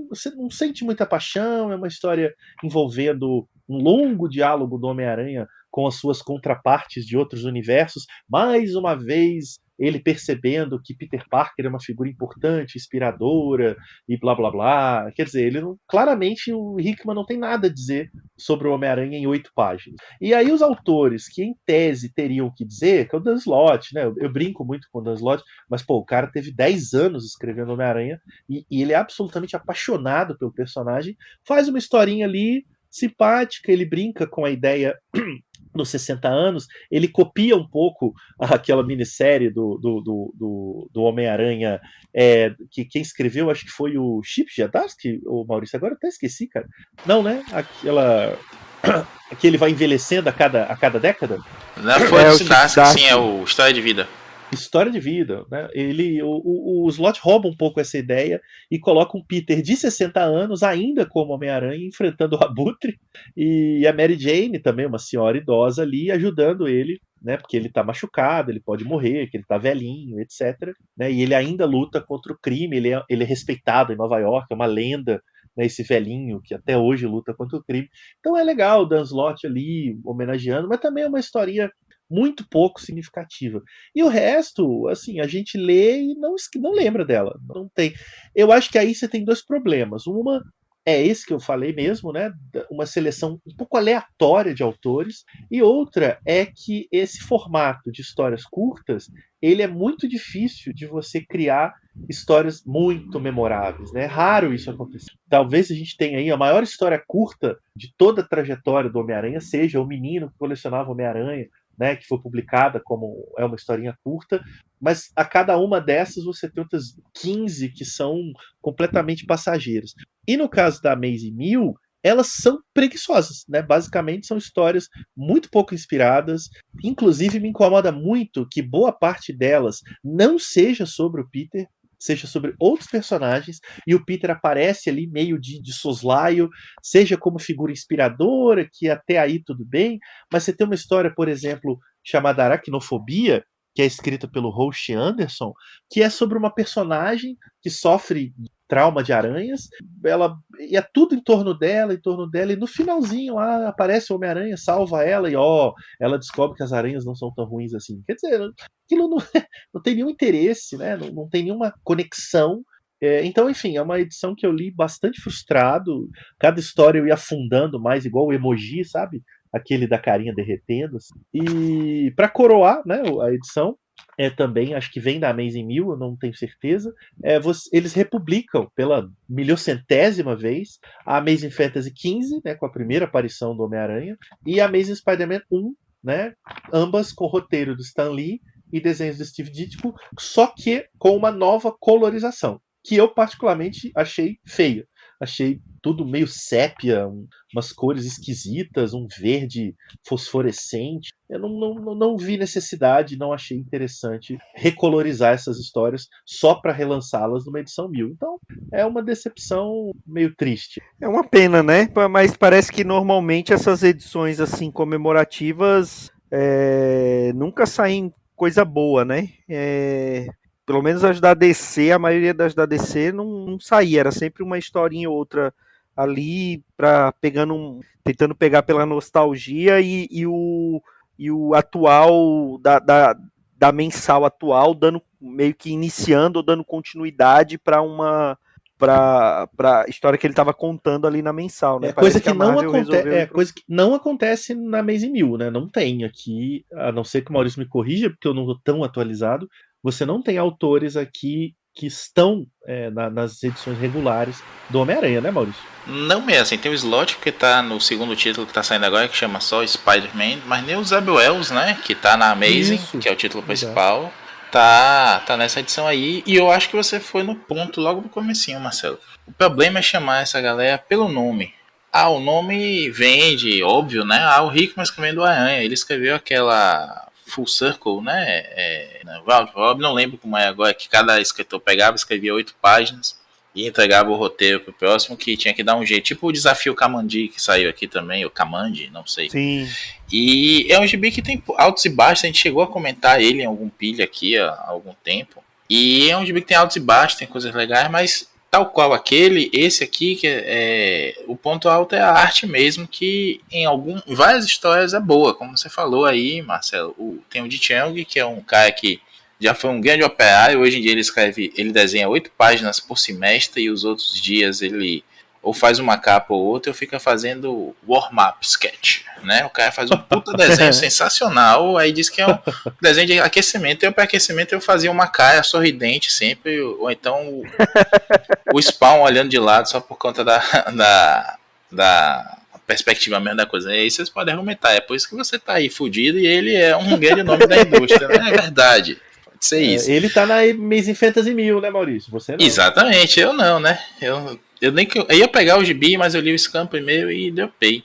você não sente muita paixão, é uma história envolvendo um longo diálogo do Homem-Aranha com as suas contrapartes de outros universos, mais uma vez ele percebendo que Peter Parker é uma figura importante, inspiradora e blá blá blá. Quer dizer, claramente o Hickman não tem nada a dizer sobre o Homem-Aranha em 8 páginas. E aí os autores que em tese teriam que dizer, que é o Dan Slott, né? Eu brinco muito com o Dan Slott, mas pô, o cara teve 10 anos escrevendo Homem-Aranha e ele é absolutamente apaixonado pelo personagem, faz uma historinha ali simpática, ele brinca com a ideia dos 60 anos, ele copia um pouco aquela minissérie do Homem-Aranha, que quem escreveu, acho que foi o Chip Zdarsky, ou Maurício, agora eu até esqueci, cara. Não, né? Que ele vai envelhecendo a cada década? Não foi o Zdarsky, sim, é o História de Vida. História de vida, né? O Slott rouba um pouco essa ideia e coloca um Peter de 60 anos, ainda como Homem-Aranha, enfrentando o Abutre, e a Mary Jane também, uma senhora idosa ali, ajudando ele, né? Porque ele tá machucado, ele pode morrer, que ele tá velhinho, etc. Né? E ele ainda luta contra o crime, ele é respeitado em Nova York, é uma lenda, né? Esse velhinho que até hoje luta contra o crime. Então é legal o Dan Slott ali homenageando, mas também é uma historinha muito pouco significativa. E o resto, assim, a gente lê e não lembra dela. Não tem. Eu acho que aí você tem 2 problemas. Uma é esse que eu falei mesmo, né? Uma seleção um pouco aleatória de autores. E outra é que esse formato de histórias curtas, ele é muito difícil de você criar histórias muito memoráveis, né? É raro isso acontecer. Talvez a gente tenha aí a maior história curta de toda a trajetória do Homem-Aranha, seja O Menino que Colecionava Homem-Aranha, né, que foi publicada como uma historinha curta, mas a cada uma dessas você tem outras 15 que são completamente passageiras. E no caso da Amazing 1000, elas são preguiçosas, né? Basicamente são histórias muito pouco inspiradas. Inclusive me incomoda muito que boa parte delas não seja sobre o Peter, seja sobre outros personagens, e o Peter aparece ali meio de soslaio, seja como figura inspiradora, que até aí tudo bem, mas você tem uma história, por exemplo, chamada Aracnofobia, que é escrita pelo Roche Anderson, que é sobre uma personagem que sofre trauma de aranhas, e é tudo em torno dela, e no finalzinho lá aparece o Homem-Aranha, salva ela, e ela descobre que as aranhas não são tão ruins assim. Quer dizer, aquilo não, não tem nenhum interesse, né? Não tem nenhuma conexão. Então, enfim, é uma edição que eu li bastante frustrado. Cada história eu ia afundando mais, igual o emoji, sabe? Aquele da carinha derretendo. Assim. E para coroar, né, a edição, também, acho que vem da Amazing 1000, eu não tenho certeza. Eles republicam pela milhocentésima vez a Amazing Fantasy XV, né, com a primeira aparição do Homem-Aranha, e a Amazing Spider-Man 1, né, ambas com roteiro do Stan Lee e desenhos do Steve Ditko, só que com uma nova colorização, que eu particularmente achei feia. Achei tudo meio sépia, umas cores esquisitas, um verde fosforescente. Eu não vi necessidade, não achei interessante recolorizar essas histórias só para relançá-las numa edição 1000. Então, é uma decepção meio triste. É uma pena, né? Mas parece que normalmente essas edições assim comemorativas nunca saem coisa boa, né? Pelo menos as da DC, a maioria das da DC não saía, era sempre uma historinha ou outra ali tentando pegar pela nostalgia e o atual da mensal atual dando meio que iniciando ou dando continuidade para a história que ele estava contando ali na mensal, né? Coisa que não acontece na Amazing 1000, né? Não tem aqui, a não ser que o Maurício me corrija, porque eu não estou tão atualizado. Você não tem autores aqui que estão nas edições regulares do Homem-Aranha, né, Maurício? Não mesmo, assim, tem o Slott que tá no segundo título que tá saindo agora, que chama só Spider-Man, mas nem o Zeb Wells, né, que tá na Amazing, Isso, que é o título principal, tá nessa edição aí, e eu acho que você foi no ponto logo no comecinho, Marcelo. O problema é chamar essa galera pelo nome. O nome vende, óbvio, né, o Hickman escrevendo o Aranha, ele escreveu aquela Full Circle, né, Rob, não lembro como é agora, que cada escritor pegava, escrevia 8 páginas, e entregava o roteiro pro próximo, que tinha que dar um jeito. Tipo o desafio Kamandi, que saiu aqui também, o Kamandi, não sei. Sim. E é um gibi que tem altos e baixos, a gente chegou a comentar ele em algum pilha aqui há algum tempo. E é um gibi que tem altos e baixos, tem coisas legais, mas tal qual esse aqui, que o ponto alto é a arte mesmo, que em várias histórias é boa, como você falou aí, Marcelo. Tem o Di Chang, que é um cara que já foi um grande operário, hoje em dia ele desenha 8 páginas por semestre e os outros dias ele ou faz uma capa ou outra ou fica fazendo warm-up sketch, né? O cara faz um puta desenho sensacional, aí diz que é um desenho de aquecimento, e para aquecimento eu fazia uma cara sorridente sempre, ou então o Spawn olhando de lado só por conta da perspectiva mesmo da coisa. E aí vocês podem argumentar, é por isso que você tá aí fudido e ele é um grande nome da indústria, né? É verdade. Ser isso. Ele tá na Amazing Fantasy 1000, né, Maurício? Você não. Exatamente, eu não, né? Eu nem que eu ia pegar o gibi, mas eu li o scan primeiro e dropei.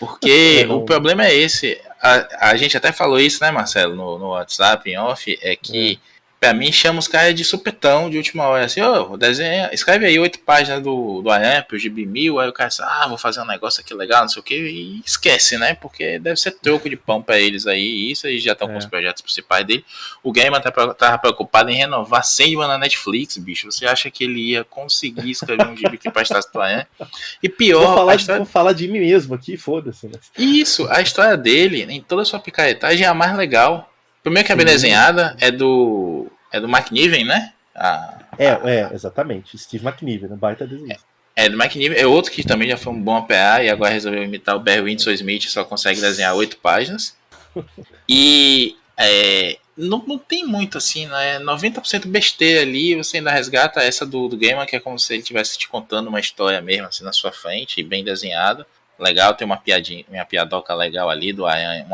Porque o problema é esse. A gente até falou isso, né, Marcelo, no WhatsApp, em off, é que pra mim chama os caras de supetão de última hora, assim, desenha, escreve aí 8 páginas do Aranha pro gibi 1000, aí o cara diz, vou fazer um negócio aqui legal, não sei o que, e esquece, né, porque deve ser troco de pão pra eles aí, isso, eles já estão com os projetos principais dele. O Gaiman tava preocupado em renovar Sandman na Netflix, bicho, você acha que ele ia conseguir escrever um gibi que prestasse pro Aranha? E pior, vou falar de mim mesmo aqui, foda-se, né? Isso, a história dele, em toda a sua picaretagem, é a mais legal. Primeiro que é bem desenhada, é do Mike Niven, né? Exatamente. Steve McNiven, um baita desenho. É do Mike Niven, é outro que também já foi um bom APA e agora resolveu imitar o Barry Windsor Smith, só consegue desenhar 8 páginas. E não tem muito assim, né? 90% besteira ali, você ainda resgata essa do Gaiman, que é como se ele estivesse te contando uma história mesmo, assim, na sua frente, bem desenhada. Legal, tem uma piadoca legal ali, um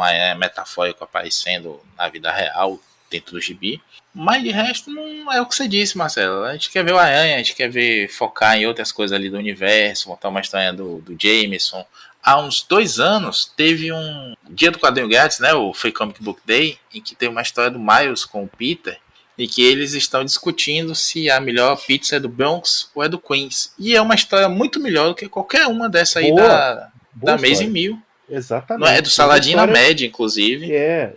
aranha metafórico aparecendo na vida real. dentro do gibi. Mas de resto, não é o que você disse, Marcelo. A gente quer ver o Aranha, a gente quer ver focar em outras coisas ali do universo, contar uma história do Jameson. Há uns 2 anos, teve um Dia do Quadrinho Grátis, né, o Free Comic Book Day, em que tem uma história do Miles com o Peter, e que eles estão discutindo se a melhor pizza é do Bronx ou é do Queens. E é uma história muito melhor do que qualquer uma dessa aí da Amazing Mill. Exatamente. Não é do Saladino Média, inclusive.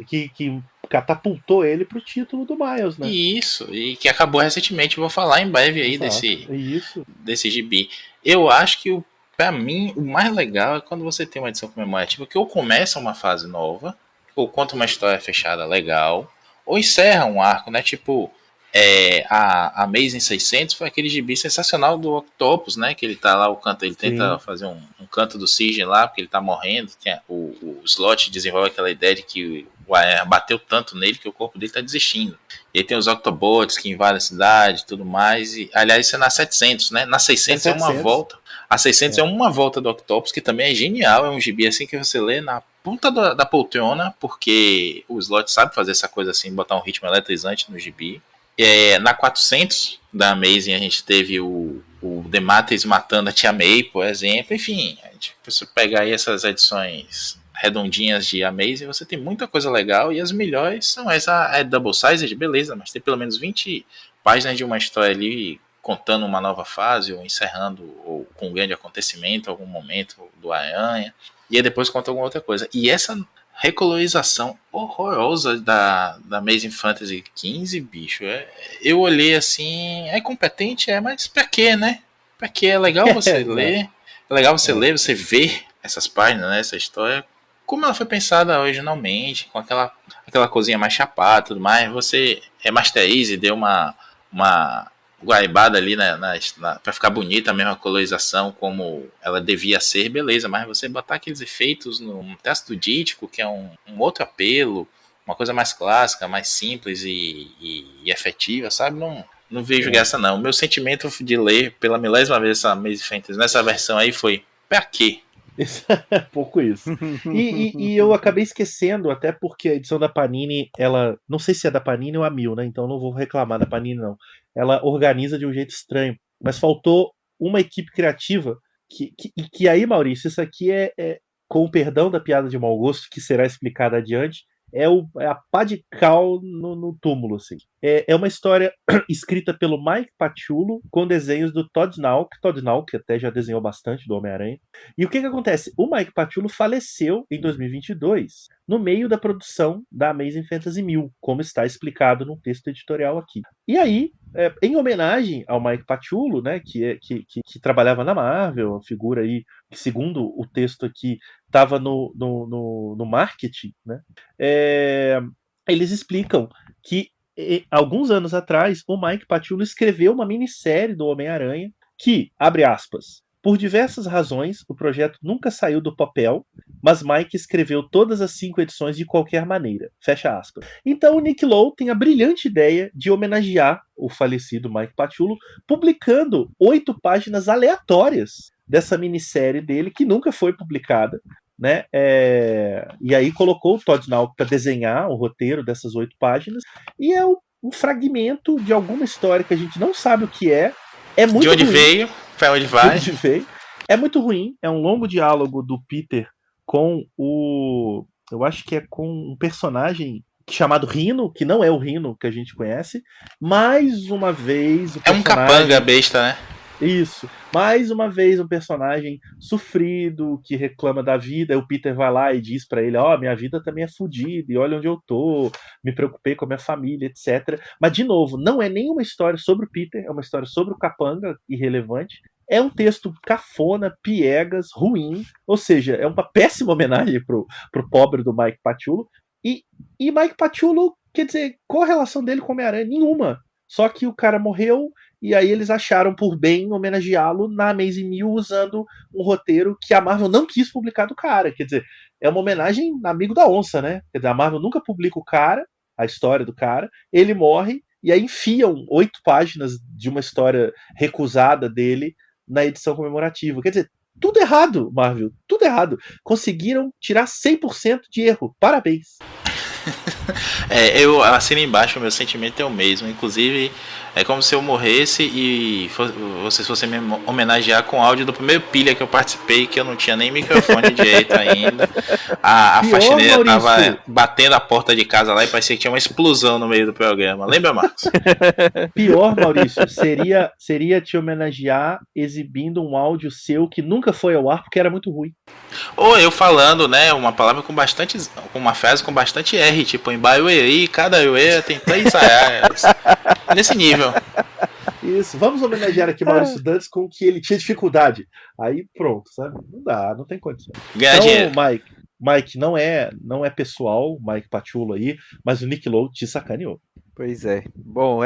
Que catapultou ele pro título do Miles, né? Isso, e que acabou recentemente. Vou falar em breve aí desse gibi. Eu acho que, pra mim, o mais legal é quando você tem uma edição comemorativa que ou começa uma fase nova, ou conta uma história fechada legal, ou encerra um arco, né? Tipo, a Amazing 600 foi aquele gibi sensacional do Octopus, né? Que ele tá lá, ele tenta fazer um canto do Sigen lá, porque ele tá morrendo. O Slott desenvolve aquela ideia de que o Aranha bateu tanto nele que o corpo dele tá desistindo. E aí tem os Octobots que invadem a cidade e tudo mais. E, aliás, isso é na 700, né? Na 600 é uma volta. A 600 é uma volta do Octopus, que também é genial. É um gibi assim que você lê na ponta da poltrona, porque o Slott sabe fazer essa coisa assim, botar um ritmo eletrizante no gibi. Na 400 da Amazing a gente teve o Demates matando a Tia May, por exemplo. Enfim, se você pegar aí essas edições redondinhas de Amazing, você tem muita coisa legal, e as melhores são essa Double Sized, beleza, mas tem pelo menos 20 páginas de uma história ali contando uma nova fase, ou encerrando, ou com um grande acontecimento, algum momento do Aranha, e aí depois conta alguma outra coisa. E essa recolorização horrorosa da Amazing Fantasy 15, bicho, eu olhei assim, é competente, mas pra quê, né? Pra quê? É legal você ler, é legal você ler, você ver essas páginas, né, essa história, como ela foi pensada originalmente, com aquela coisinha mais chapada e tudo mais. Você remasteriza e deu uma guaibada ali pra ficar bonita a mesma colorização como ela devia ser, beleza, mas você botar aqueles efeitos no texto dítico, que é um outro apelo, uma coisa mais clássica, mais simples e efetiva, sabe? Não vejo graça não. O meu sentimento de ler pela milésima vez essa Amazing Fantasy nessa versão aí foi, pra quê? Pouco isso. E eu acabei esquecendo, até porque a edição da Panini, ela, não sei se é da Panini ou a Mil, né? Então não vou reclamar da Panini, não. Ela organiza de um jeito estranho. Mas faltou uma equipe criativa que aí, Maurício, isso aqui com o perdão da piada de mau gosto, que será explicada adiante, é a pá de cal no túmulo, assim. É uma história escrita pelo Mike Paciullo, com desenhos do Todd Nauck, que até já desenhou bastante do Homem-Aranha. E o que acontece? O Mike Paciullo faleceu em 2022, no meio da produção da Amazing Fantasy 1000, como está explicado no texto editorial aqui. E aí, em homenagem ao Mike Paciullo, né, que trabalhava na Marvel, uma figura aí que, segundo o texto aqui, estava no marketing, né, eles explicam que alguns anos atrás o Mike Paciullo escreveu uma minissérie do Homem-Aranha que, abre aspas, por diversas razões, o projeto nunca saiu do papel, mas Mike escreveu todas as 5 edições de qualquer maneira. Fecha aspas. Então o Nick Lowe tem a brilhante ideia de homenagear o falecido Mike Paciullo, publicando 8 páginas aleatórias dessa minissérie dele, que nunca foi publicada, né? E aí colocou o Todd Nauck para desenhar o roteiro dessas 8 páginas, e é um fragmento de alguma história que a gente não sabe o que é. É muito de onde ruim. Veio, pra onde vai. De onde veio. É muito ruim, é um longo diálogo do Peter com eu acho que é com um personagem chamado Rhino, que não é o Rhino que a gente conhece. Mais uma vez o personagem... É um capanga besta, né? Isso. Mais uma vez um personagem sofrido, que reclama da vida, e o Peter vai lá e diz pra ele, minha vida também é fodida, e olha onde eu tô, me preocupei com a minha família, etc. Mas, de novo, não é nenhuma história sobre o Peter, é uma história sobre o capanga, irrelevante. É um texto cafona, piegas, ruim, ou seja, é uma péssima homenagem pro pobre do Mike Paciullo. E Mike Paciullo, quer dizer, qual a relação dele com o Homem-Aranha? Nenhuma. Só que o cara morreu, e aí eles acharam por bem homenageá-lo na Amazing 1000 usando um roteiro que a Marvel não quis publicar do cara. Quer dizer, é uma homenagem amigo da onça, né? Quer dizer, a Marvel nunca publica o cara, a história do cara, ele morre, e aí enfiam 8 páginas de uma história recusada dele na edição comemorativa. Quer dizer, tudo errado, Marvel, tudo errado. Conseguiram tirar 100% de erro. Parabéns. Eu assino embaixo, o meu sentimento é o mesmo. Inclusive, é como se eu morresse e vocês fossem me homenagear com áudio do primeiro pilha que eu participei, que eu não tinha nem microfone direito ainda. A Pior, faxineira Maurício. tava batendo a porta de casa lá e parecia que tinha uma explosão no meio do programa. Lembra, Marcos? Pior, Maurício, seria te homenagear exibindo um áudio seu que nunca foi ao ar porque era muito ruim. Ou eu falando, né, uma palavra com bastante, uma frase com bastante R, tipo em Barueri, cada Uê tem 3 ARs. Nesse nível. Isso, vamos homenagear aqui Maurício Dantas com que ele tinha dificuldade. Aí pronto, sabe? Não dá, não tem condição. Ganhar dinheiro. Mike, não é pessoal, Mike Pachulo aí, mas o Nick Lowe te sacaneou. Pois é. Bom,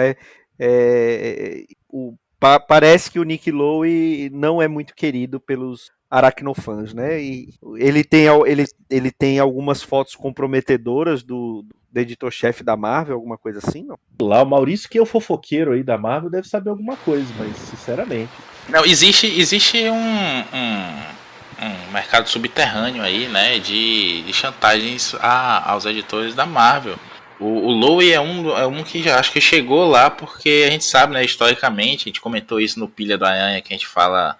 parece que o Nick Lowe não é muito querido pelos aracnofãs, né? E ele tem algumas fotos comprometedoras do editor-chefe da Marvel, alguma coisa assim, não? Lá, o Maurício, que é o fofoqueiro aí da Marvel, deve saber alguma coisa, mas sinceramente. Não, existe um mercado subterrâneo aí, né, de chantagens aos editores da Marvel. O Lowe é um que já acho que chegou lá porque a gente sabe, né, historicamente, a gente comentou isso no Pilha do Aranha, que a gente fala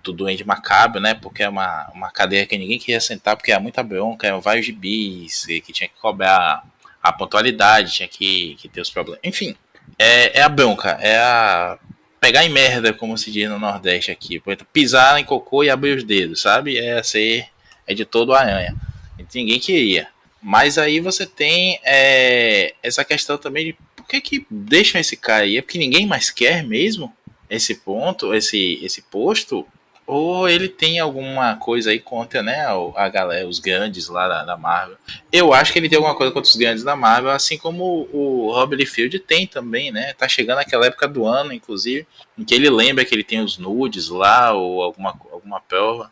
do Duende Macabro, né, porque é uma cadeira que ninguém queria sentar porque era muita bronca, eram vários gibis, que tinha que cobrar a pontualidade, tinha que ter os problemas. Enfim, é a bronca, é a pegar em merda, como se diz no Nordeste aqui, pisar em cocô e abrir os dedos, sabe? É ser editor do Aranha. Ninguém queria. Mas aí você tem essa questão também de por que deixam esse cara aí? É porque ninguém mais quer mesmo esse ponto, esse posto? Ou ele tem alguma coisa aí contra, né, a galera, os grandes lá da Marvel. Eu acho que ele tem alguma coisa contra os grandes da Marvel, assim como o Rob Liefeld tem também, né? Tá chegando aquela época do ano, inclusive, em que ele lembra que ele tem os nudes lá, ou alguma prova.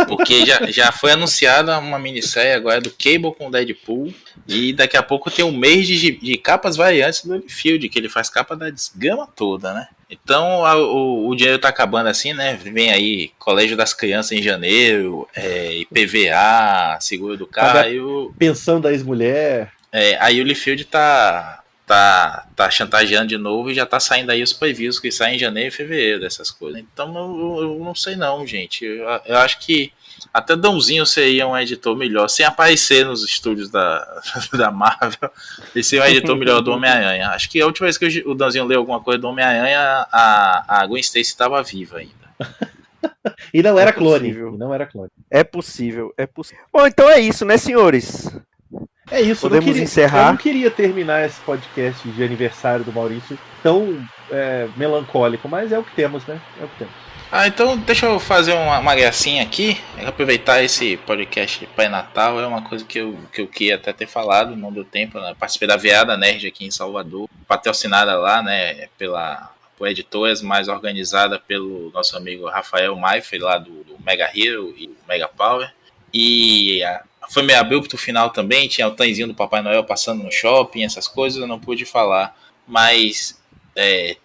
Porque já foi anunciada uma minissérie agora do Cable com o Deadpool, e daqui a pouco tem um mês de capas variantes do Liefeld, que ele faz capa da desgama toda, né? Então o dinheiro tá acabando assim, né? Vem aí Colégio das Crianças em janeiro, IPVA, seguro do carro. Pensão da ex-mulher. Aí o Liefeld tá chantageando de novo e já tá saindo aí os previews que saem em janeiro e fevereiro dessas coisas. Então eu não sei não, gente. Eu acho que até Dãozinho seria um editor melhor, sem aparecer nos estúdios da Marvel, e ser um editor melhor do Homem-Aranha. Acho que a última vez que o Dãozinho leu alguma coisa do Homem-Aranha, a Gwen Stacy estava viva ainda. E não era clone. Não era clone. É possível. Bom, então é isso, né, senhores? É isso, podemos encerrar. Eu não queria terminar esse podcast de aniversário do Maurício tão melancólico, mas é o que temos, né? É o que temos. Então deixa eu fazer uma gracinha aqui, aproveitar esse podcast pré-natal, é uma coisa que eu queria até ter falado, não deu tempo, né? Participei da Virada Nerd aqui em Salvador, patrocinada lá, né, por editoras, mais organizada pelo nosso amigo Rafael Maifre, lá do Mega Hero e Mega Power, e foi meio abrupto o final também, tinha o tanzinho do Papai Noel passando no shopping, essas coisas eu não pude falar, mas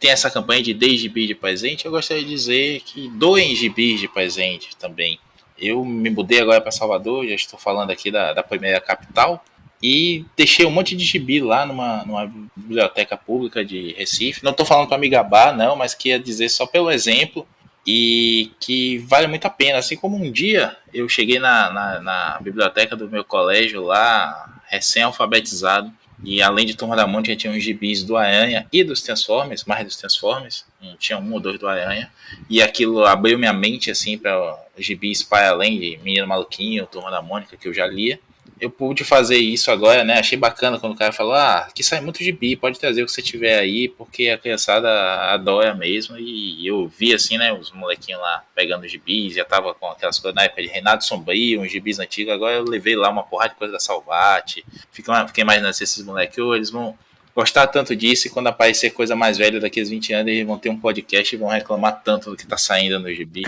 tem essa campanha de dê gibi de presente. Eu gostaria de dizer que doem gibis de presente também. Eu me mudei agora para Salvador, já estou falando aqui da primeira capital, e deixei um monte de gibi lá numa biblioteca pública de Recife. Não estou falando para me gabar, não, mas queria dizer só pelo exemplo, e que vale muito a pena. Assim como um dia eu cheguei na biblioteca do meu colégio lá, recém-alfabetizado, e além de Turma da Mônica, tinha uns gibis do Aranha e dos Transformers, mais dos Transformers, tinha um ou dois do Aranha, e aquilo abriu minha mente assim para gibis para além de Menino Maluquinho, Turma da Mônica, que eu já lia. Eu pude fazer isso agora, né? Achei bacana quando o cara falou: que sai muito gibi, pode trazer o que você tiver aí, porque a criançada adora mesmo. E eu vi assim, né, os molequinhos lá pegando gibis, já tava com aquelas coisas na época de Renato Sombrio, uns gibis antigos. Agora eu levei lá uma porrada de coisa da Salvati. Fiquei imaginando se esses moleques, eles vão gostar tanto disso, e quando aparecer coisa mais velha daqui a 20 anos, eles vão ter um podcast e vão reclamar tanto do que tá saindo no gibi.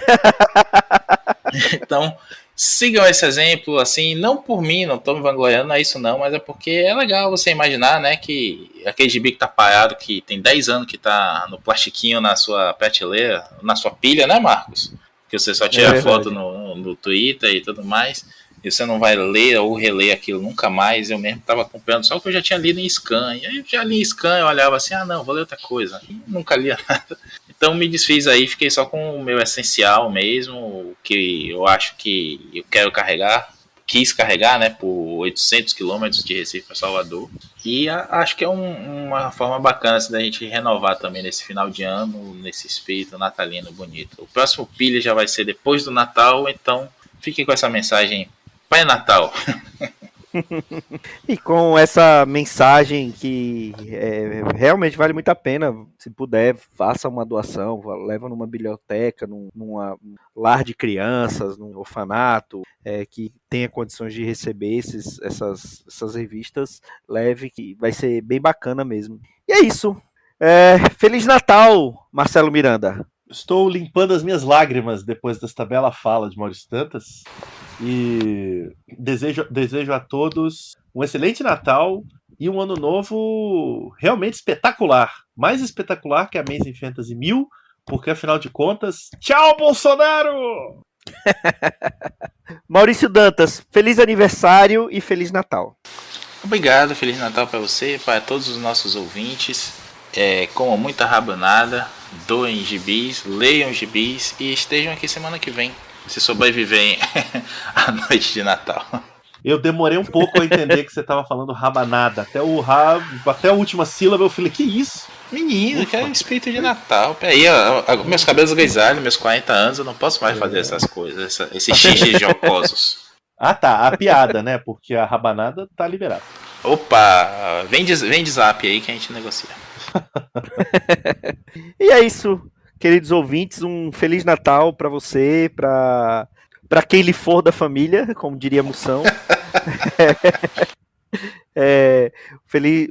Então, sigam esse exemplo, assim, não por mim, não tô me vangloriando, não é isso não, mas é porque é legal você imaginar, né, que aquele gibi que tá parado, que tem 10 anos que tá no plastiquinho na sua prateleira, na sua pilha, né, Marcos? Que você só tira foto no Twitter e tudo mais. e você não vai ler ou reler aquilo nunca mais. Eu mesmo estava acompanhando só o que eu já tinha lido em scan. E aí eu já li em scan, eu olhava assim, não, vou ler outra coisa. E nunca lia nada. Então me desfiz aí, fiquei só com o meu essencial mesmo, o que eu acho que eu quero carregar. Quis carregar, né, por 800 quilômetros de Recife para Salvador. E acho que é uma forma bacana assim, da gente renovar também nesse final de ano, nesse espírito natalino bonito. O próximo pilha já vai ser depois do Natal, então fiquem com essa mensagem Pai Natal. E com essa mensagem que realmente vale muito a pena, se puder, faça uma doação, leva numa biblioteca, numa lar de crianças, num orfanato, que tenha condições de receber essas revistas, leve, que vai ser bem bacana mesmo. E é isso. Feliz Natal, Marcelo Miranda. Estou limpando as minhas lágrimas depois desta bela fala de Maurício Dantas. E desejo a todos um excelente Natal e um ano novo realmente espetacular. Mais espetacular que a Amazing Fantasy 1000, porque afinal de contas, tchau, Bolsonaro! Maurício Dantas, feliz aniversário e feliz Natal. Obrigado, Feliz Natal para você, para todos os nossos ouvintes. Comam muita rabanada, doem gibis, leiam gibis e estejam aqui semana que vem, se sobreviverem à noite de Natal. Eu demorei um pouco a entender que você estava falando rabanada. Até a última sílaba eu falei, que isso? Menino, que é o espírito de Natal. Peraí, meus cabelos grisalhos, meus 40 anos, eu não posso mais fazer essas coisas, esses xixis jocosos. Ah tá, a piada, né? Porque a rabanada tá liberada. Opa, vem de zap aí que a gente negocia. E é isso, queridos ouvintes, um Feliz Natal para você, para quem lhe for da família, como diria Moção.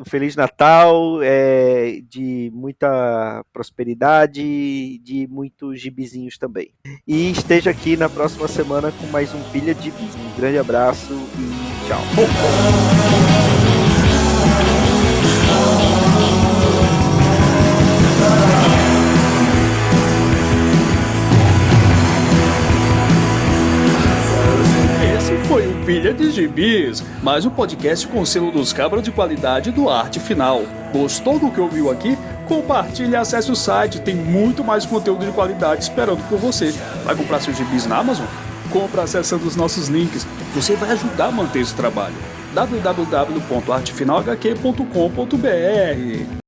Feliz Natal, de muita prosperidade, de muitos gibizinhos também. E esteja aqui na próxima semana com mais um Pilha de Bis. Um grande abraço e tchau. Esse foi o Pilha de Gibis, mais um podcast com o selo dos cabras de qualidade do Arte Final. Gostou do que ouviu aqui? Compartilhe e acesse o site, tem muito mais conteúdo de qualidade esperando por você. Vai comprar seus gibis na Amazon? Compra acessando os nossos links, você vai ajudar a manter esse trabalho. www.artefinalhq.com.br